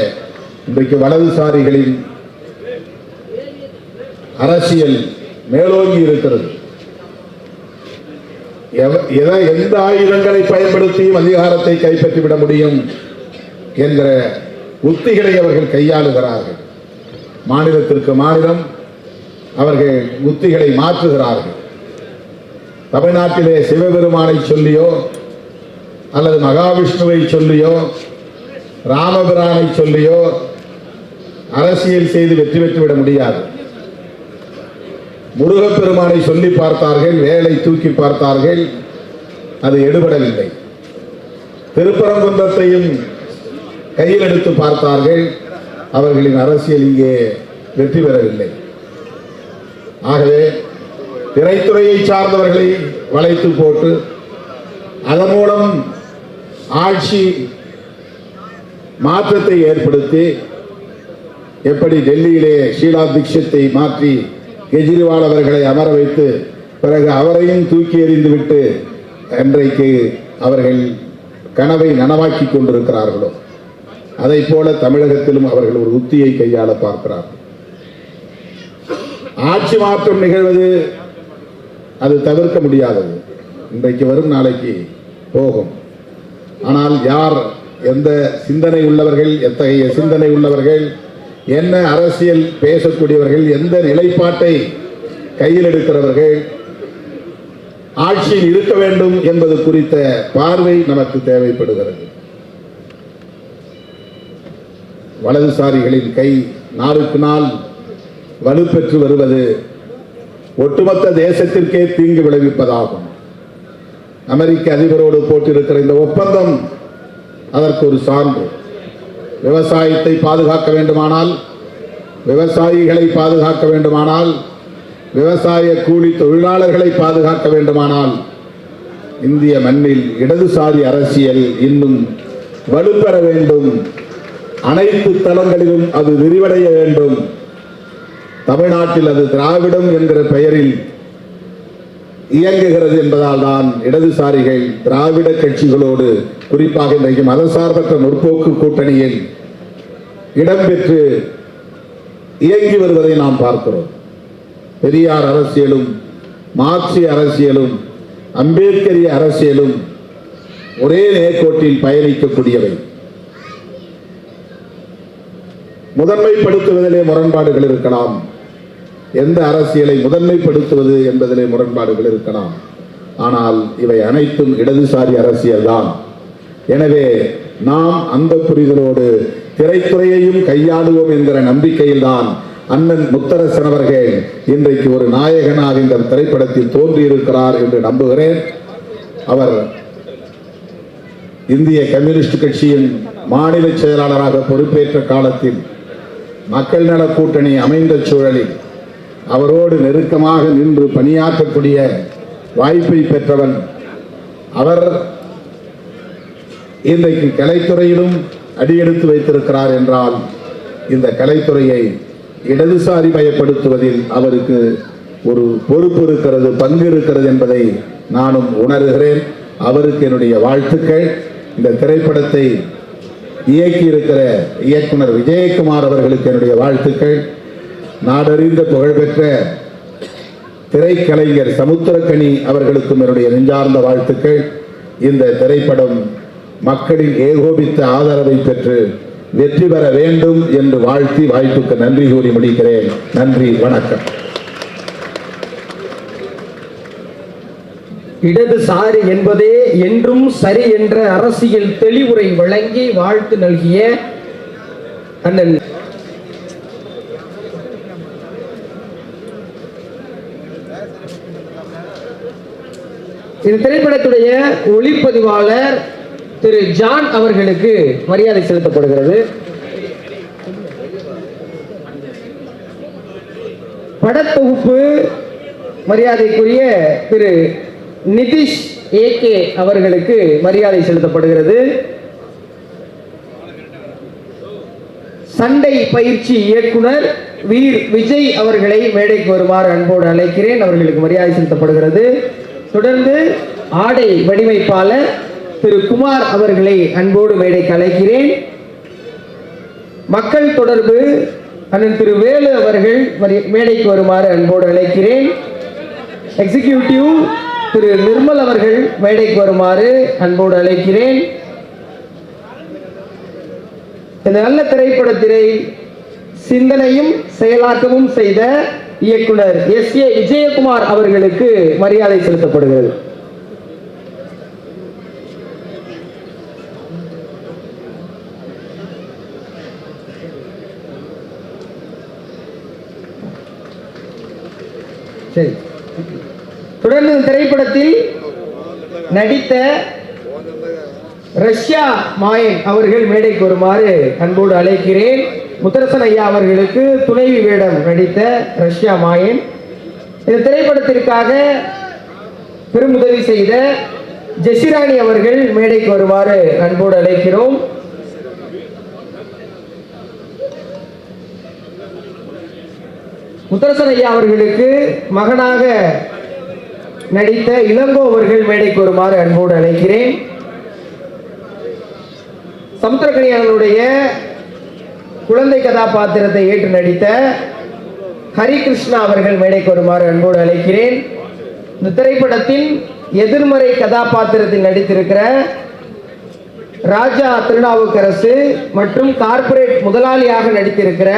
இன்றைக்கு வலதுசாரிகளின் அரசியல் மேலோங்கி இருக்கிறது. எந்த ஆயுதங்களை பயன்படுத்தியும் அதிகாரத்தை கைப்பற்றிவிட முடியும் என்கிற உத்திகளை அவர்கள் கையாளுகிறார்கள். மாநிலத்திற்கு மாநிலம் அவர்கள் உத்திகளை மாற்றுகிறார்கள். தமிழ்நாட்டிலே சிவபெருமானை சொல்லியோ அல்லது மகாவிஷ்ணுவை சொல்லியோ ராமபிரானை சொல்லியோ அரசியல் செய்து வெற்றி பெற்றுவிட முடியாது. முருகப்பெருமானை சொல்லி பார்த்தார்கள், வேலை தூக்கி பார்த்தார்கள், அது எடுபடவில்லை. திருப்பரங்குன்றத்தையும் கையில் எடுத்து பார்த்தார்கள், அவர்களின் அரசியல் இங்கே வெற்றி பெறவில்லை. ஆகவே திரைத்துறையை சார்ந்தவர்களை வளைத்து போட்டு அதன் மூலம் ஆட்சி மாற்றத்தை ஏற்படுத்தி, எப்படி டெல்லியிலே ஷீலா தீட்சித்தை மாற்றி கெஜ்ரிவால் அவர்களை அமர வைத்து பிறகு அவரையும் தூக்கி எறிந்துவிட்டு இன்றைக்கு அவர்கள் கனவை நனவாக்கி கொண்டிருக்கிறார்களோ அதை போல தமிழகத்திலும் அவர்கள் ஒரு உத்தியை கையாள பார்க்கிறார்கள். ஆட்சி மாற்றம் நிகழ்வது அது தவிர்க்க முடியாதது. இன்றைக்கு வரும், நாளைக்கு போகும். ஆனால் யார், எந்த சிந்தனை உள்ளவர்கள், எத்தகைய சிந்தனை உள்ளவர்கள், என்ன அரசியல் பேசக்கூடியவர்கள், எந்த நிலைப்பாட்டை கையில் எடுக்கிறவர்கள் ஆட்சியில் இருக்க வேண்டும் என்பது குறித்த பார்வை நமக்கு தேவைப்படுகிறது. வலதுசாரிகளின் கை நாளுக்கு நாள் வலுப்பெற்று வருவது ஒட்டுமொத்த தேசத்திற்கே தீங்கு விளைவிப்பதாகும். அமெரிக்க அதிபரோடு போட்டிருக்கிற இந்த ஒப்பந்தம் அதற்கு ஒரு சான்று. விவசாயத்தை பாதுகாக்க வேண்டுமானால், விவசாயிகளை பாதுகாக்க வேண்டுமானால், விவசாய கூலி தொழிலாளர்களை பாதுகாக்க வேண்டுமானால் இந்திய மண்ணில் இடதுசாரி அரசியல் இன்னும் வலுப்பெற வேண்டும். அனைத்து தளங்களிலும் அது விரிவடைய வேண்டும். தமிழ்நாட்டில் அது திராவிடம் என்கிற பெயரில் இயங்குகிறது என்பதால் தான் இடதுசாரிகள் திராவிட கட்சிகளோடு, குறிப்பாக இன்றைக்கு மதசார்பற்ற முற்போக்கு கூட்டணியில் இடம்பெற்று இயங்கி வருவதை நாம் பார்க்கிறோம். பெரியார் அரசியலும் மார்க்சிய அரசியலும் அம்பேத்கரிய அரசியலும் ஒரே நேர்கோட்டில் பயணிக்கக்கூடியவை. முதன்மைப்படுத்துவதிலே முரண்பாடுகள் இருக்கலாம், எந்த அரசியலை முதன்மைப்படுத்துவது என்பதிலே முரண்பாடுகள் இருக்கலாம். ஆனால் இவை அனைத்தும் இடதுசாரி அரசியல் தான். எனவே நாம் அந்த புரிதலோடு திரைத்துறையையும் கையாளுவோம் என்கிற நம்பிக்கையில் தான் அண்ணன் முத்தரசன் அவர்கள் இன்றைக்கு ஒரு நாயகனாக இந்த திரைப்படத்தில் தோன்றியிருக்கிறார் என்று நம்புகிறேன். அவர் இந்திய கம்யூனிஸ்ட் கட்சியின் மாநில செயலாளராக பொறுப்பேற்ற காலத்தில் மக்கள் நல கூட்டணி அமைந்த சூழலில் அவரோடு நெருக்கமாக நின்று பணியாற்றக்கூடிய வாய்ப்பை பெற்றவன். அவர் இன்றைக்கு கலைத்துறையிலும் அடியெடுத்து வைத்திருக்கிறார் என்றால் இந்த கலைத்துறையை இடதுசாரி மயப்படுத்துவதில் அவருக்கு ஒரு பொறுப்பு இருக்கிறது, பங்கு இருக்கிறது என்பதை நானும் உணர்கிறேன். அவருக்கு என்னுடைய வாழ்த்துக்கள். இந்த திரைப்படத்தை இயக்கியிருக்கிற இயக்குனர் விஜயகுமார் அவர்களுக்கு என்னுடைய வாழ்த்துக்கள். நாடறிந்த புகழ்பெற்ற திரைக்கலைஞர் சமுத்திரக்கனி அவர்களுக்கும் என்னுடைய நெஞ்சார்ந்த வாழ்த்துக்கள். இந்த திரைப்படம் மக்களின் ஏகோபித்த ஆதரவை பெற்று வெற்றி பெற வேண்டும் என்று வாழ்த்தி வாய்ப்புக்கு நன்றி கூறி முடிக்கிறேன். நன்றி, வணக்கம். இடதுசாரி என்பதே என்றும் சரி என்ற அரசியல் தெளிவுரை வழங்கி வாழ்த்து நல்கிய அண்ணன் இந்த திரைப்படத்துடைய ஒளிப்பதிவாளர் திரு ஜான் அவர்களுக்கு மரியாதை செலுத்தப்படுகிறது. படத்தொகுப்பு மரியாதைக்குரிய திரு நிதிஷ் ஏகே அவர்களுக்கு மரியாதை செலுத்தப்படுகிறது. சண்டை பயிற்சி இயக்குனர் வீர் விஜய் அவர்களை மேடைக்கு வருமாறு அன்போடு அழைக்கிறேன். அவர்களுக்கு மரியாதை செலுத்தப்படுகிறது. தொடர்ந்து ஆடை வடிவமைப்பாளர் திரு குமார் அவர்களை அன்போடு மேடைக்கு அழைக்கிறேன். மக்கள் தொடர்பு அண்ணன் திரு வேலு அவர்கள் மேடைக்கு வருமாறு அன்போடு அழைக்கிறேன். எக்ஸிகியூட்டிவ் திரு நிர்மல் அவர்கள் மேடைக்கு வருமாறு அன்போடு அழைக்கிறேன். இந்த நல்ல திரைப்படத்தினை சிந்தனையும் செயலாக்கமும் செய்த இயக்குனர் எஸ்.ஏ. விஜயகுமார் அவர்களுக்கு மரியாதை செலுத்தப்படுகிறது. சரி, தொடர்ந்து திரைப்படத்தில் நடித்த ரஷ்யா மாயன் அவர்கள் மேடைக்கு வருமாறு அன்போடு அழைக்கிறேன். முத்தரசன் ஐயா அவர்களுக்கு துணைவி வேடம் நடித்த ரஷ்யா மாயன். இந்த திரைப்படத்திற்காக பெருமுதவி செய்த ஜெசிராணி அவர்கள் மேடைக்கு வருமாறு அன்போடு அழைக்கிறோம். முத்தரசன் ஐயா அவர்களுக்கு மகனாக நடித்த இளங்கோ அவர்கள் மேடைக்கு வருமாறு அன்போடு அழைக்கிறேன். சமுத்திரக்கனி அவர்களுடைய குழந்தை கதாபாத்திரத்தை ஏற்று நடித்த ஹரிகிருஷ்ணா அவர்கள் மேடைக்கு வருமாறு அன்போடு அழைக்கிறேன். இந்த திரைப்படத்தின் எதிர்மறை கதாபாத்திரத்தில் நடித்திருக்கிற ராஜா திருநாவுக்கரசு மற்றும் கார்ப்பரேட் முதலாளியாக நடித்திருக்கிற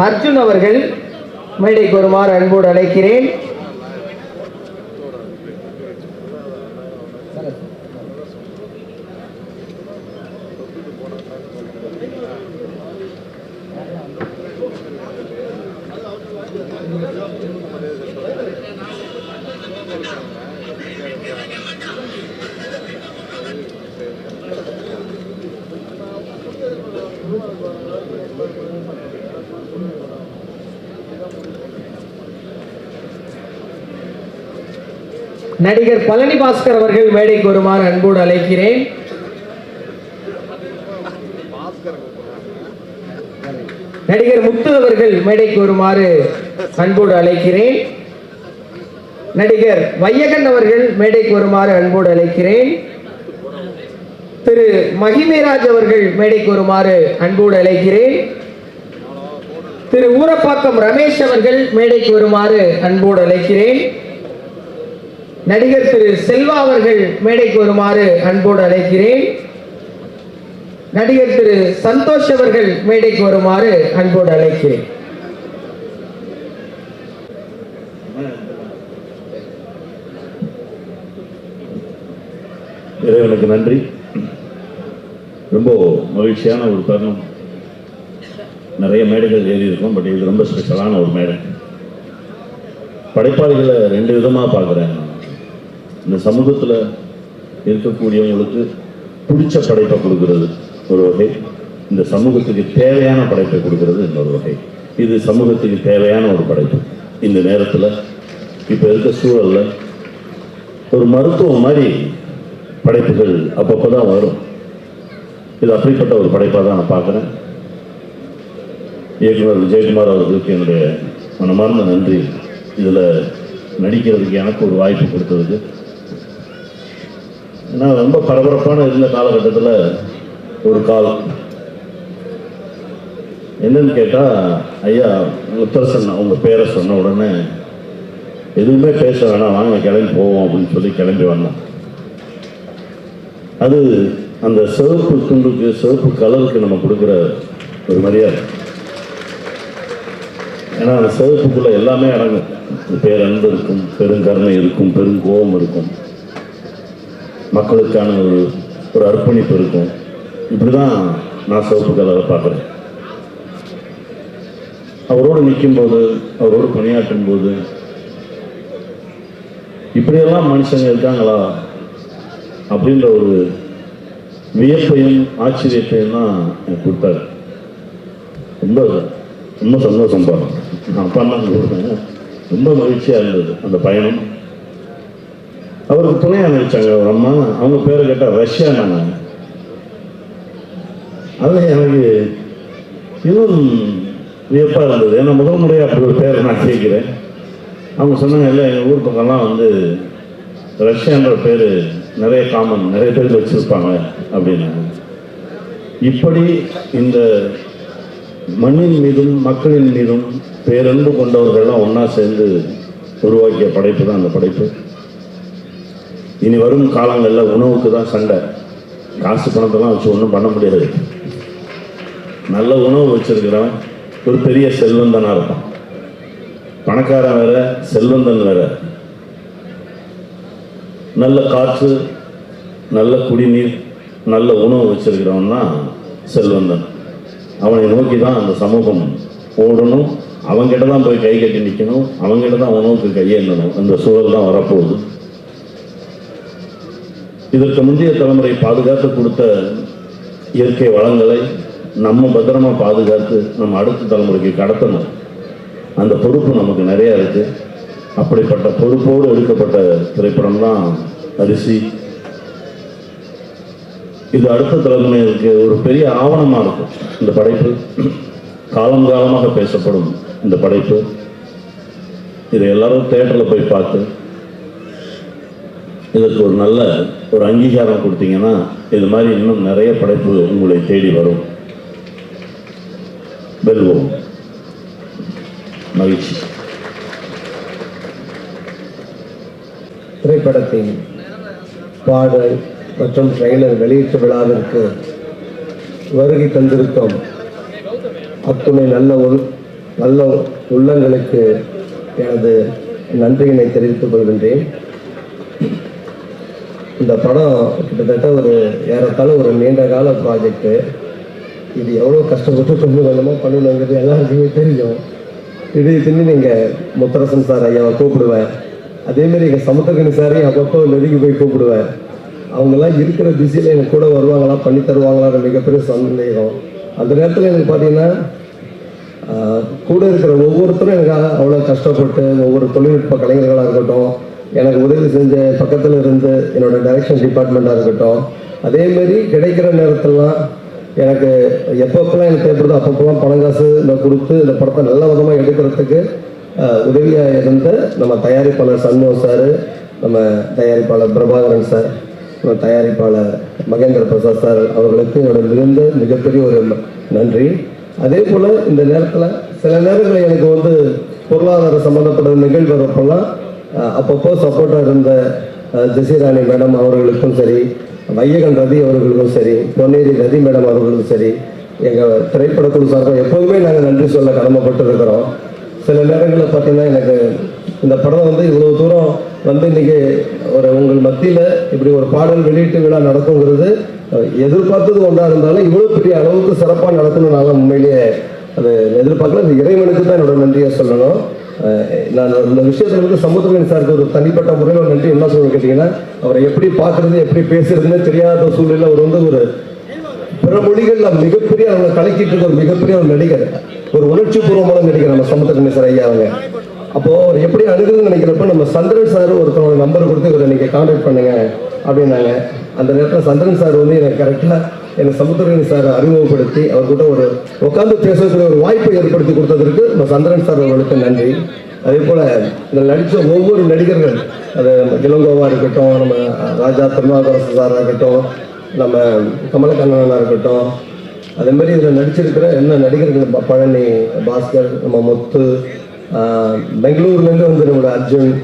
அர்ஜுன் அவர்கள் மேடைக்கு வருமாறு அன்போடு அழைக்கிறேன். நடிகர் பழனி பாஸ்கர் அவர்கள் மேடைக்கு வருமாறு அன்போடு அழைக்கிறேன். நடிகர் முத்து அவர்கள் மேடைக்கு வருமாறு அன்போடு அழைக்கிறேன். நடிகர் வையகன் அவர்கள் மேடைக்கு வருமாறு அன்போடு அழைக்கிறேன். திரு மகிமேராஜ் அவர்கள் மேடைக்கு வருமாறு அன்போடு அழைக்கிறேன். திரு ஊரப்பாக்கம் ரமேஷ் அவர்கள் மேடைக்கு வருமாறு அன்போடு அழைக்கிறேன். நடிகர் திரு செல்வா அவர்கள் மேடைக்கு வருமாறு அன்போடு அழைக்கிறேன். நடிகர் திரு சந்தோஷ் அவர்கள் மேடைக்கு வருமாறு அன்போடு அழைக்கிறேன். இறைவனுக்கு நன்றி. ரொம்ப மகிழ்ச்சியான ஒரு தருணம். நிறைய மேடைகள் ஏறி இருக்கும், பட் இது ரொம்ப ஸ்பெஷலான ஒரு மேடை. படைப்பாளிகளை ரெண்டு விதமாக பார்க்குறேன். இந்த சமூகத்தில் இருக்கக்கூடியவங்களுக்கு பிடிச்ச படைப்பை கொடுக்கறது ஒரு வகை, இந்த சமூகத்துக்கு தேவையான படைப்பை கொடுக்கறது இன்னொரு வகை. இது சமூகத்துக்கு தேவையான ஒரு படைப்பு. இந்த நேரத்தில் இப்போ இருக்க சூழலில் ஒரு மருத்துவம் மாதிரி படைப்புகள் அப்பப்போ தான் வரும். இது அப்படிப்பட்ட ஒரு படைப்பாக தான் நான் பார்க்குறேன். இயக்குனர் விஜயகுமார் அவர்களுக்கு என்னுடைய மனமார்ந்த நன்றி. இதில் நடிக்கிறதுக்கு எனக்கு ஒரு வாய்ப்பு கொடுத்ததுக்கு. நான் ரொம்ப பரபரப்பான இருந்த காலகட்டத்தில் ஒரு கால் என்னன்னு கேட்டால், ஐயா முத்தரசன் அவங்க பேரை சொன்ன உடனே எதுவுமே பேச வேணாம், வாங்க கிளம்பி போவோம் அப்படின்னு சொல்லி கிளம்பி வந்தோம். அது அந்த சிவப்பு துண்டுக்கு, சிவப்பு கலருக்கு நம்ம கொடுக்குற ஒரு மரியாதை. ஏன்னா அந்த சிவப்புக்குள்ள எல்லாமே அடங்கும். பேரன்பு இருக்கும், பெருங்கருணை இருக்கும், பெருங்கோபம் இருக்கும், மக்களுக்கான ஒரு அர்ப்பணிப்பு இருக்கும். இப்படிதான் நான் சிவப்பு கலரை பார்க்குறேன். அவரோடு நிற்கும்போது, அவரோடு பணியாற்றும் போது, இப்படியெல்லாம் மனுஷங்க இருக்காங்களா அப்படின்ற ஒரு வியப்பையும் ஆச்சரியத்தையும் தான் எனக்கு கொடுத்தாரு. ரொம்ப ரொம்ப சந்தோஷம் பாருங்க. நான் அப்பா தான் கொடுத்தேன். ரொம்ப மகிழ்ச்சியாக இருந்தது அந்த பயணம். அவருக்கு துணையாக நினைச்சாங்க ஒரு அம்மா. அவங்க பேரை கேட்டால் ரஷ்யா. நாங்கள் அதில் எனக்கு இன்னும் வியப்பாக இருந்தது. ஏன்னா முதல் முறையாக அப்படி ஒரு பேரை நான் கேட்குறேன். அவங்க சொன்னாங்க, இல்லை எங்கள் ஊர் பக்கம்லாம் வந்து ரஷ்யான்ற பேர் நிறைய காமன், நிறைய பேருக்கு வச்சுருப்பாங்க அப்படின்னு. இப்படி இந்த மண்ணின் மீதும் மக்களின் மீதும் பேரன்பு கொண்டவர்கள்லாம் ஒன்றா சேர்ந்து உருவாக்கிய படைப்பு தான் அந்த படைப்பு. இனி வரும் காலங்களில் உணவுக்கு தான் சண்டை. காசு பணத்தெல்லாம் வச்சு ஒன்றும் பண்ண முடியாது. நல்ல உணவு வச்சிருக்கிறவன் ஒரு பெரிய செல்வந்தனாக இருப்பான். பணக்காரன் வேற, செல்வந்தன் வேற. நல்ல காற்று, நல்ல குடிநீர், நல்ல உணவு வச்சிருக்கிறவன் தான் செல்வந்தன். அவனை நோக்கி தான் அந்த சமூகம் ஓடணும். அவங்ககிட்ட தான் போய் கை கட்டி நிற்கணும். அவங்ககிட்ட தான் உணவுக்கு கையேந்தணும். அந்த சூழல் தான் வரப்போகுது. இதற்கு முந்தைய தலைமுறை பாதுகாத்து கொடுத்த இயற்கை வளங்களை நம்ம பத்திரமா பாதுகாத்து நம்ம அடுத்த தலைமுறைக்கு கடத்தணும். அந்த பொறுப்பு நமக்கு நிறையா இருக்கு. அப்படிப்பட்ட பொறுப்போடு எடுக்கப்பட்ட திரைப்படம் தான் அரிசி. இது அடுத்த தலைமுறைக்கு ஒரு பெரிய ஆவணமாக இருக்கும். இந்த படைப்பு காலம் காலமாக பேசப்படும். இந்த படைப்பு இதை எல்லாரும் தியேட்டரில் போய் பார்த்து இதற்கு ஒரு நல்ல ஒரு அங்கீகாரம் கொடுத்தீங்கன்னா இது மாதிரி இன்னும் நிறைய படைப்பு உங்களை தேடி வரும். வெல்வோம். மகிழ்ச்சி. திரைப்படத்தின் பாடல் மற்றும் ட்ரெய்லர் வெளியீட்டு விழாவிற்கு வருகை தந்திருக்கும் அத்துணை நல்ல உள்ளங்களுக்கு எனது நன்றியினை தெரிவித்துக் கொள்கின்றேன். இந்த படம் கிட்டத்தட்ட ஒரு ஏறத்தாழ ஒரு நீண்ட கால ப்ராஜெக்டு. இது எவ்வளோ கஷ்டப்பட்டு கொஞ்சம் கொஞ்சமாக பண்ணணுங்கிறது எல்லாருக்குமே தெரியும். திடீர்னு நீங்கள் முத்தரசன் சார் ஐயாவை கூப்பிடுவேன். அதேமாரி எங்கள் சமுத்திரகனி சாரையும் அப்பப்போ நெருங்கி போய் கூப்பிடுவேன். அவங்கெல்லாம் இருக்கிற பிஸியில் எனக்கு கூட வருவாங்களா, பண்ணி தருவாங்களான்ற மிகப்பெரிய சந்தேகம். அந்த நேரத்தில் எனக்கு பார்த்தீங்கன்னா கூட இருக்கிற ஒவ்வொருத்தரும் எனக்காக அவ்வளோ கஷ்டப்பட்டு, ஒவ்வொரு தொழில்நுட்ப கலைஞர்களாக இருக்கட்டும், எனக்கு உதவி செஞ்ச பக்கத்தில் இருந்து என்னோடய டைரக்ஷன் டிபார்ட்மெண்ட்டாக இருக்கட்டும், அதேமாரி கிடைக்கிற நேரத்திலலாம் எனக்கு எப்பப்பெல்லாம் எனக்கு தேவைப்படுதோ அப்பப்பெல்லாம் பணம் காசு நான் கொடுத்து இந்த படத்தை நல்ல விதமாக எடுக்கிறதுக்கு உதவியாக இருந்த நம்ம தயாரிப்பாளர் சண்முகம் சார், நம்ம தயாரிப்பாளர் பிரபாகரன் சார், நம்ம தயாரிப்பாளர் மகேந்திர பிரசாத் சார் அவர்களுக்கு என்னோட மிகுந்த மிகப்பெரிய ஒரு நன்றி. அதே போல் இந்த நேரத்தில் சில நேரங்களில் எனக்கு பொருளாதார சம்மந்தப்பட்ட நிகழ்வு வரப்பெல்லாம் அப்பப்போ சப்போர்ட்டாக இருந்த ஜெசிராணி மேடம் அவர்களுக்கும் சரி, வையகன் ரதி அவர்களுக்கும் சரி, பொன்னேரி ரதி மேடம் அவர்களுக்கும் சரி, எங்கள் திரைப்படக்குழு சார்பாக எப்போதுமே நாங்கள் நன்றி சொல்ல கடமைப்பட்டு இருக்கிறோம். சில நேரங்களில் பார்த்தீங்கன்னா எனக்கு இந்த படம் வந்து இவ்வளோ தூரம் வந்து இன்றைக்கி உங்கள் மத்தியில் இப்படி ஒரு பாடல் வெளியீட்டு விழா நடக்குங்கிறது எதிர்பார்த்தது ஒன்றாக இருந்தாலும் இவ்வளோ பெரிய அளவுக்கு சிறப்பாக நடக்கணும் நாங்கள் உண்மையிலேயே அது எதிர்பார்க்கல. இந்த இறைவனுக்கு தான் என்னோட நன்றியை சொல்லணும். நான் இந்த விஷயத்தில் வந்து சமுத்திரகனி சாருக்கு ஒரு தனிப்பட்ட முறையில் ஒரு நன்றி என்ன சொல்லணும்னு கேட்டிங்கன்னா, அவரை எப்படி பார்க்குறது எப்படி பேசுறதுன்னு தெரியாத சூழ்நிலை அவர் வந்து ஒரு பிற மொழிகளில் மிகப்பெரிய அவங்க கலக்கிட்டு இருக்க ஒரு மிகப்பெரிய ஒரு நடிகர், ஒரு உணர்ச்சி பூர்வமான நடிகர் நம்ம சமுத்திரகனி சார் ஐயா அவங்க. அப்போது அவர் எப்படி அணுகுதுன்னு நினைக்கிறப்ப நம்ம சந்திரன் சார் ஒருத்தரோட நம்பரை கொடுத்து இவரை நீங்கள் கான்டாக்ட் பண்ணுங்க அப்படின்னாங்க. அந்த நேரத்தில் சந்திரன் சார் வந்து எனக்கு கரெக்டாக எனக்கு சமுத்திரகனி சார் அறிமுகப்படுத்தி அவர்கிட்ட ஒரு உட்காந்து பேசக்கூடிய ஒரு வாய்ப்பை ஏற்படுத்தி கொடுத்ததற்கு நம்ம சந்திரன் சார் அவர்களுக்கு நன்றி. அதே போல் இந்த நடித்த ஒவ்வொரு நடிகர்கள், அது இளங்கோவாக இருக்கட்டும், நம்ம ராஜா திருநாவுக்கரசு சாராக இருக்கட்டும், நம்ம கமலக்கண்ணனாக இருக்கட்டும், அதே மாதிரி இதில் நடிச்சிருக்கிற என்ன நடிகர்கள், பழனி பாஸ்கர், நம்ம முத்து, பெங்களூர்லேருந்து வந்து நம்மளோட அர்ஜுன்,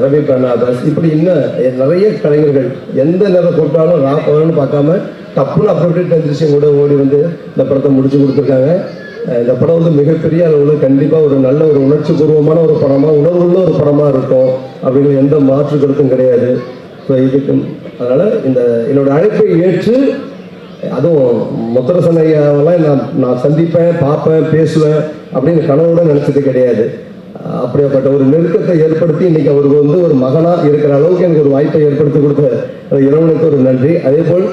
ரவி பிரணாதாஸ், இப்படி இன்னும் நிறைய கலைஞர்கள் எந்த நேரம் போட்டாலும் ராப்பவன்னு பார்க்காம டப்புன்னு அப்டேட் டென்ஷன் கூட ஓடி வந்து இந்த படத்தை முடிச்சு கொடுத்துருக்காங்க. இந்த படம் வந்து மிகப்பெரிய அளவில் கண்டிப்பாக ஒரு நல்ல ஒரு உணர்ச்சி பூர்வமான ஒரு படமாக, உணர்வுள்ள ஒரு படமாக இருக்கும் அப்படிங்கிற எந்த மாற்று கருத்தும் கிடையாது. ஸோ இதுக்கு அதனால் இந்த என்னோட அழைப்பை ஏற்று, அதுவும் முத்தரசன் ஐயாவெல்லாம் நான் சந்திப்பேன், பார்ப்பேன், பேசுவேன் அப்படின்னு கனவோடு நினச்சது கிடையாது. அப்படியாப்பட்ட ஒரு நெருக்கத்தை ஏற்படுத்தி இன்னைக்கு அவருக்கு வந்து ஒரு மகனாக இருக்கிற அளவுக்கு எனக்கு ஒரு வாய்ப்பை ஏற்படுத்தி கொடுத்த இறைவனுக்கு ஒரு நன்றி. அதே போல்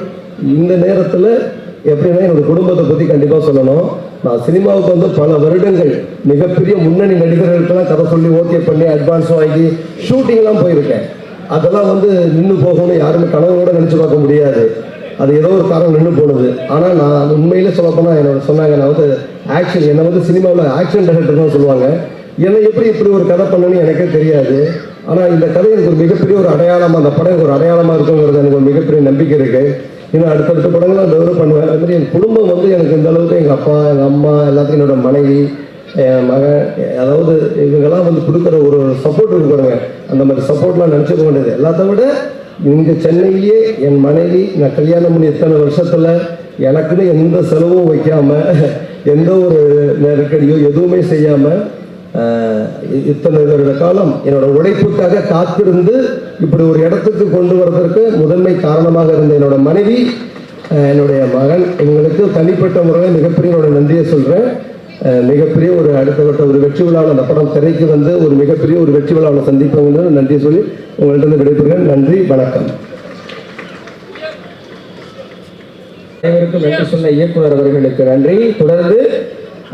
இந்த நேரத்தில் எப்படின்னா என்னோட குடும்பத்தை பற்றி கண்டிப்பாக சொல்லணும். நான் சினிமாவுக்கு வந்து பல வருடங்கள் மிகப்பெரிய முன்னணி நடிகர்களுக்கெல்லாம் கதை சொல்லி ஓகே பண்ணி அட்வான்ஸ் வாங்கி ஷூட்டிங்லாம் போயிருக்கேன். அதெல்லாம் வந்து நின்று போகணும்னு யாருமே கனவோட நினச்சி பார்க்க முடியாது. அது ஏதோ ஒரு காரணம் நின்று போனது. ஆனால் நான் உண்மையிலே சொல்லப்போனால் என்னோட சொன்னாங்க, நான் வந்து ஆக்ஷன், என்னை வந்து சினிமாவில் ஆக்ஷன் டைரக்டர் தான் சொல்லுவாங்க. என்னை எப்படி இப்படி ஒரு கதை பண்ணணும்னு எனக்கே தெரியாது. ஆனால் இந்த கதை எனக்கு ஒரு மிகப்பெரிய ஒரு அடையாளமாக, அந்த படம் எனக்கு ஒரு அடையாளமாக இருக்குங்கிறது எனக்கு ஒரு மிகப்பெரிய நம்பிக்கை இருக்குது. இன்னும் அடுத்தடுத்த படங்கள் டெவலப் பண்ணுவேன். அது மாதிரி என் குடும்பம் வந்து எனக்கு இந்த அளவுக்கு, எங்கள் அப்பா, எங்கள் அம்மா, எல்லாத்தையும் என்னோட மனைவி, என் மகன், அதாவது இவங்கெல்லாம் வந்து கொடுக்குற ஒரு சப்போர்ட் இருக்கிறாங்க. அந்த மாதிரி சப்போர்ட்லாம் நினச்சிக்க வேண்டியது. எல்லாத்த விட இங்கே சென்னையிலேயே என் மனைவி, நான் கல்யாணம் பண்ணி இத்தனை வருஷத்தில் எனக்குன்னு எந்த செலவும் வைக்காமல், எந்த ஒரு நெருக்கடியோ எதுவுமே செய்யாமல், இத்தனை வருட காலம் என்னோட உழைப்புக்காக காத்திருந்து இப்படி ஒரு இடத்துக்கு கொண்டு வரதற்கு முதன்மை காரணமாக இருந்த என்னோட மனைவி, என்னுடைய மகன், இவங்களுக்கு தனிப்பட்ட முறையில் மிகப்பெரிய என்னோட நன்றியை சொல்கிறேன். மிகப்பெரிய ஒரு அடுத்தவட்ட ஒரு வெற்றி விழாவில் அந்த படம் திரைக்கு வந்து ஒரு மிகப்பெரிய ஒரு வெற்றி விழாவில் சந்திப்பவங்க நன்றி சொல்லி உங்கள்கிட்ட விடைபெறுகிறேன். நன்றி, வணக்கம். அனைவருக்கும் நன்றி சொன்ன இயக்குனர் அவர்களுக்கு நன்றி. தொடர்ந்து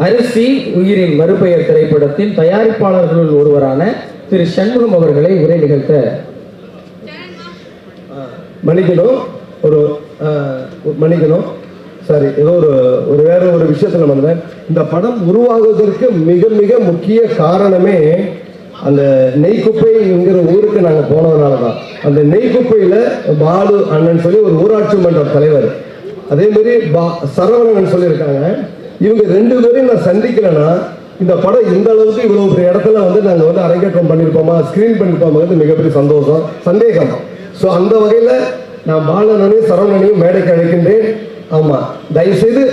அரிசி உயிரின் மறுபெயர் திரைப்படத்தின் தயாரிப்பாளர்களுள் ஒருவரான திரு சண்முகம் அவர்களை உரை நிகழ்த்த மன்னிக்கணும். சாரி, ஏதோ ஒரு வேற ஒரு விஷயத்தில் வந்தேன். இந்த படம் உருவாகுவதற்கு மிக மிக முக்கிய காரணமே அந்த நெய்க்குப்பைங்கிற ஊருக்கு நாங்கள் போனதுனால தான். அந்த நெய்க்குப்பையில் பாலு அண்ணன் சொல்லி ஒரு ஊராட்சி மன்ற தலைவர், அதே மாதிரி சரவணன் சொல்லியிருக்காங்க. இவங்க ரெண்டு பேரையும் நான் சந்திக்கலைன்னா இந்த படம் இந்த அளவுக்கு இவ்வளோ பெரிய இடத்துல வந்து நாங்கள் வந்து அரங்கேற்றம் பண்ணியிருப்போமா, ஸ்க்ரீன் பண்ணியிருப்போமா, மிகப்பெரிய சந்தேகம். ஸோ அந்த வகையில் நான் பாலனையும் சரவணனையும் மேடைக்கு அழைக்கின்றேன். ஆமாம், தயவுசெய்து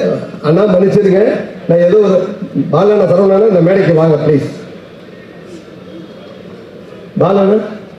அண்ணா மன்னிச்சிருங்க, நான் ஏதோ ஒரு பாலண்ணா சரவணனா இந்த மேடைக்கு வாங்க ப்ளீஸ். பாலண்ணா